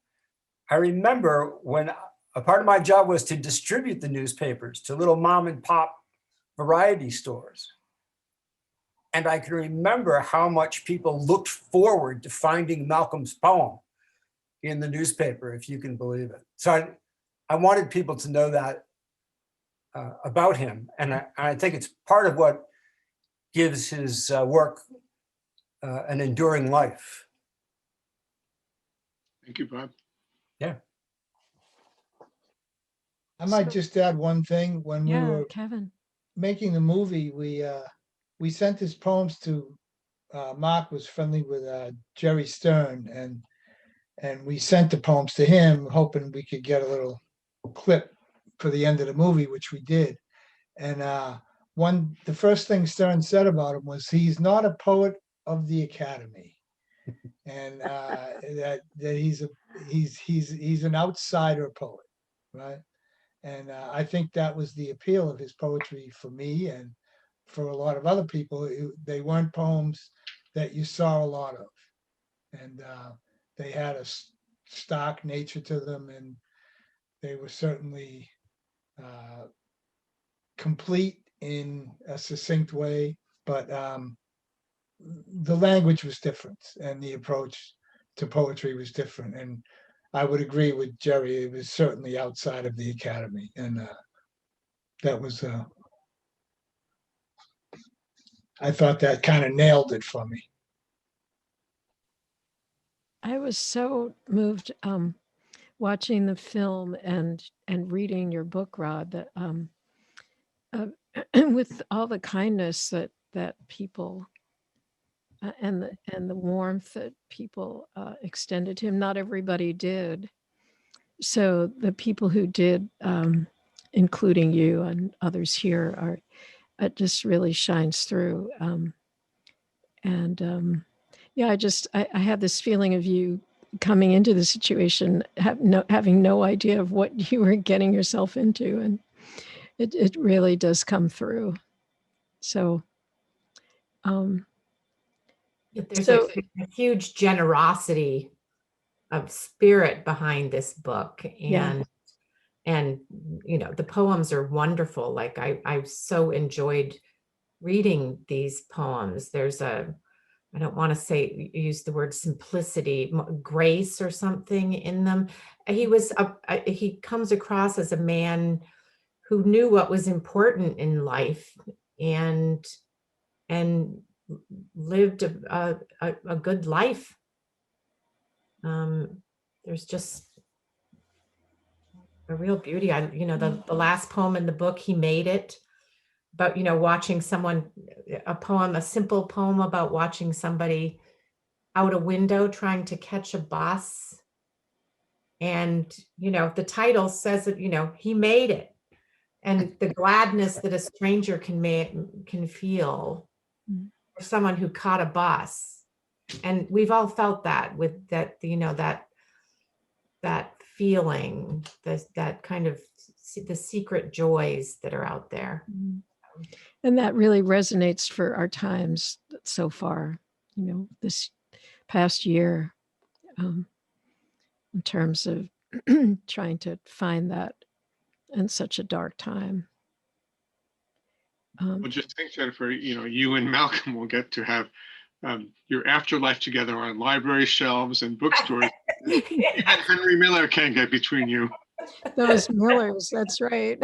I remember when a part of my job was to distribute the newspapers to little mom and pop variety stores. And I can remember how much people looked forward to finding Malcolm's poem in the newspaper, if you can believe it. So I wanted people to know that about him. And I think it's part of what gives his work an enduring life. Thank you, Bob. Yeah. I might just add one thing. When we Yeah, were Kevin. making the movie, we sent his poems to Mark was friendly with Jerry Stern, and we sent the poems to him, hoping we could get a little clip for the end of the movie, which we did. And the first thing Stern said about him was he's not a poet of the Academy, and that he's an outsider poet, right? And I think that was the appeal of his poetry for me and for a lot of other people. They weren't poems that you saw a lot of, and they had a stark nature to them, and they were certainly complete in a succinct way, but the language was different and the approach to poetry was different. And I would agree with Jerry, it was certainly outside of the Academy. And that was, I thought that kind of nailed it for me. I was so moved watching the film and reading your book, Rod, that with all the kindness that people and the warmth that people extended to him. Not everybody did. So the people who did, including you and others here, are it just really shines through. Yeah, I had this feeling of you coming into the situation, having no idea of what you were getting yourself into, and it really does come through. So, There's a huge generosity of spirit behind this book, and you know, the poems are wonderful. Like I so enjoyed reading these poems. There's I don't want to use the word simplicity, grace or something in them. He comes across as a man who knew what was important in life and lived a good life. There's just a real beauty. The last poem in the book, He Made It. But, watching a simple poem about watching somebody out a window trying to catch a bus. And, the title says that, he made it. And the gladness that a stranger can feel for someone who caught a bus. And we've all felt that with that, that feeling, that kind of the secret joys that are out there. And that really resonates for our times so far, this past year, in terms of trying to find that in such a dark time. Well, just think, Jennifer, you and Malcolm will get to have your afterlife together on library shelves and bookstores. Even Henry Miller can't get between you. Those Millers, that's right.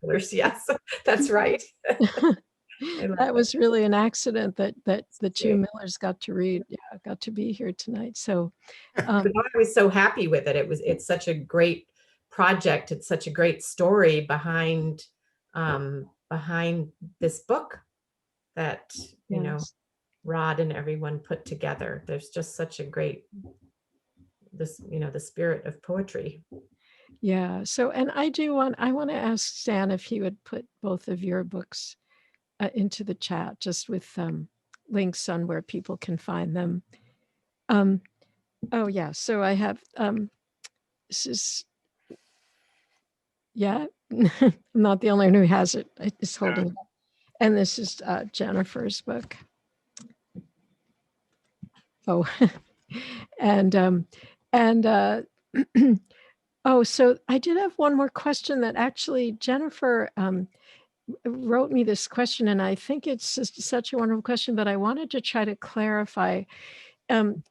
Millers, yes, that's right. That was really an accident that the two great. Millers got to be here tonight. So But I was so happy with it. It's such a great project. It's such a great story behind this book that yes. Rod and everyone put together. There's just such a great the spirit of poetry. Yeah. So, and I want to ask Stan if he would put both of your books into the chat, just with links on where people can find them. Oh yeah. So I have this is I'm not the only one who has it. It's holding it up. And this is Jennifer's book. Oh, and oh, so I did have one more question that actually Jennifer wrote me this question, and I think it's just such a wonderful question, but I wanted to try to clarify.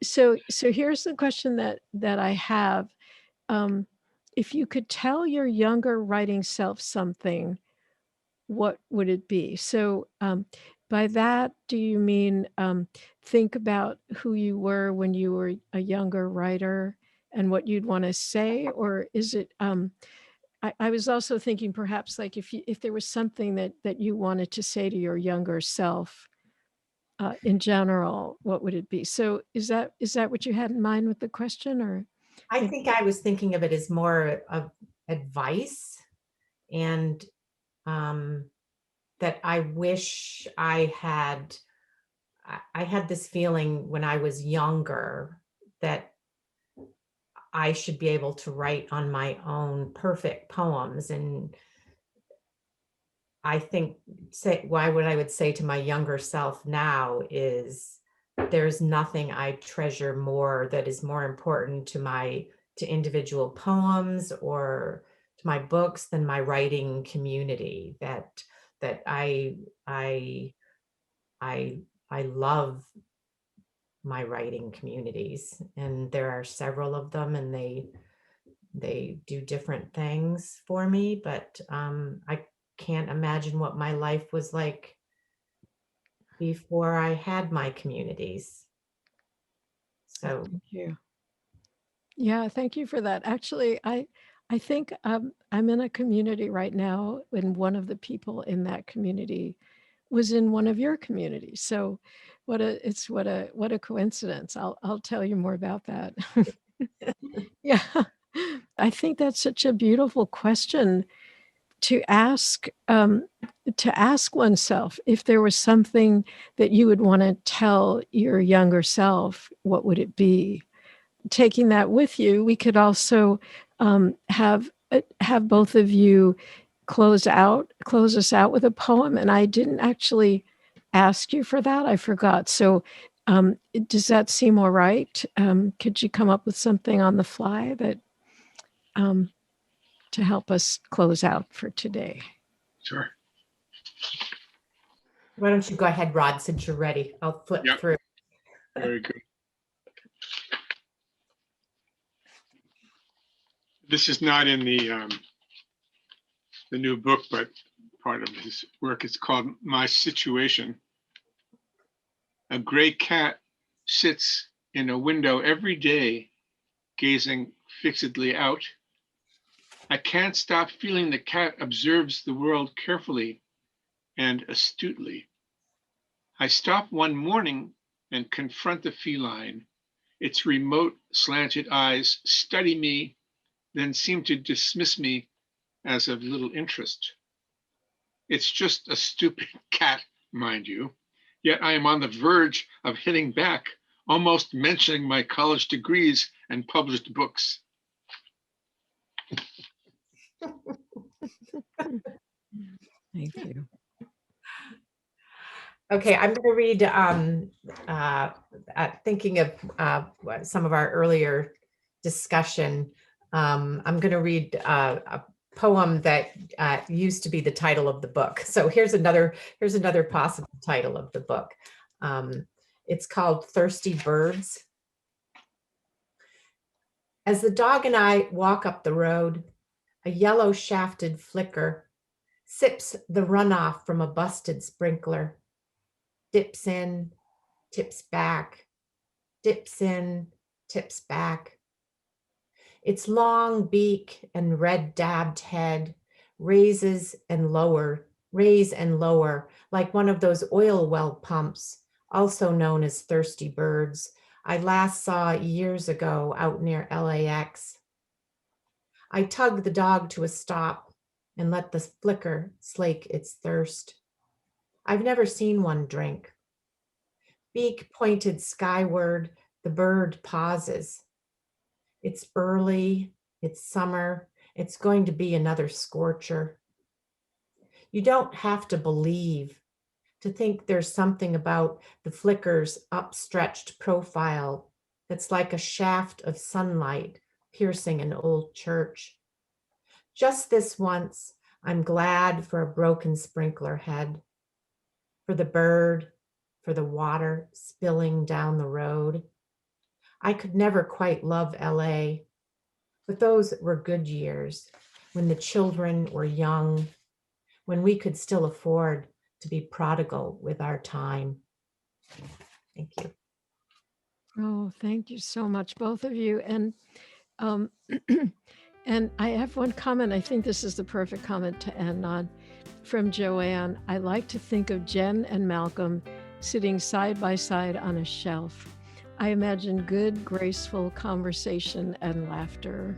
So here's the question that I have. If you could tell your younger writing self something, what would it be? So by that, do you mean think about who you were when you were a younger writer and what you'd want to say? Or is it, I was also thinking perhaps like if there was something that you wanted to say to your younger self in general, what would it be? So is that what you had in mind with the question? Or I think I was thinking of it as more of advice, and that I wish I had this feeling when I was younger that I should be able to write on my own perfect poems. And I think what I would say to my younger self now is there's nothing I treasure more that is more important to individual poems or to my books than my writing community. That I love my writing communities, and there are several of them, and they do different things for me, but I can't imagine what my life was like before I had my communities. So thank you. Yeah, thank you for that. Actually, I think I'm in a community right now, and one of the people in that community was in one of your communities. So what a coincidence. I'll tell you more about that. Yeah. I think that's such a beautiful question to ask oneself. If there was something that you would want to tell your younger self, what would it be? Taking that with you, we could also have both of you close us out with a poem. And I didn't actually ask you for that. I forgot. So does that seem all right? Could you come up with something on the fly that to help us close out for today? Sure. why don't you go ahead, Rod, since you're ready. I'll flip through. Very good. This is not in the new book, but part of his work. It's called My Situation. A gray cat sits in a window every day, gazing fixedly out. I can't stop feeling the cat observes the world carefully and astutely. I stop one morning and confront the feline. Its remote, slanted eyes study me, then seem to dismiss me as of little interest. It's just a stupid cat, mind you, yet I am on the verge of hitting back, almost mentioning my college degrees and published books. Thank you. Okay, I'm going to read, thinking of some of our earlier discussion. I'm going to read a poem that used to be the title of the book. So here's another possible title of the book. It's called Thirsty Birds. As the dog and I walk up the road, a yellow shafted flicker sips the runoff from a busted sprinkler. Dips in, tips back, dips in, tips back. Its long beak and red dabbed head raise and lower, like one of those oil well pumps, also known as thirsty birds, I last saw years ago out near LAX. I tug the dog to a stop and let the flicker slake its thirst. I've never seen one drink. Beak pointed skyward, the bird pauses. It's early, it's summer, it's going to be another scorcher. You don't have to believe to think there's something about the flicker's upstretched profile that's like a shaft of sunlight piercing an old church. Just this once, I'm glad for a broken sprinkler head, for the bird, for the water spilling down the road. I could never quite love LA, but those were good years when the children were young, when we could still afford to be prodigal with our time. Thank you. Oh, thank you so much, both of you. And and I have one comment. I think this is the perfect comment to end on from Joanne. I like to think of Jen and Malcolm sitting side by side on a shelf. I imagine good, graceful conversation and laughter.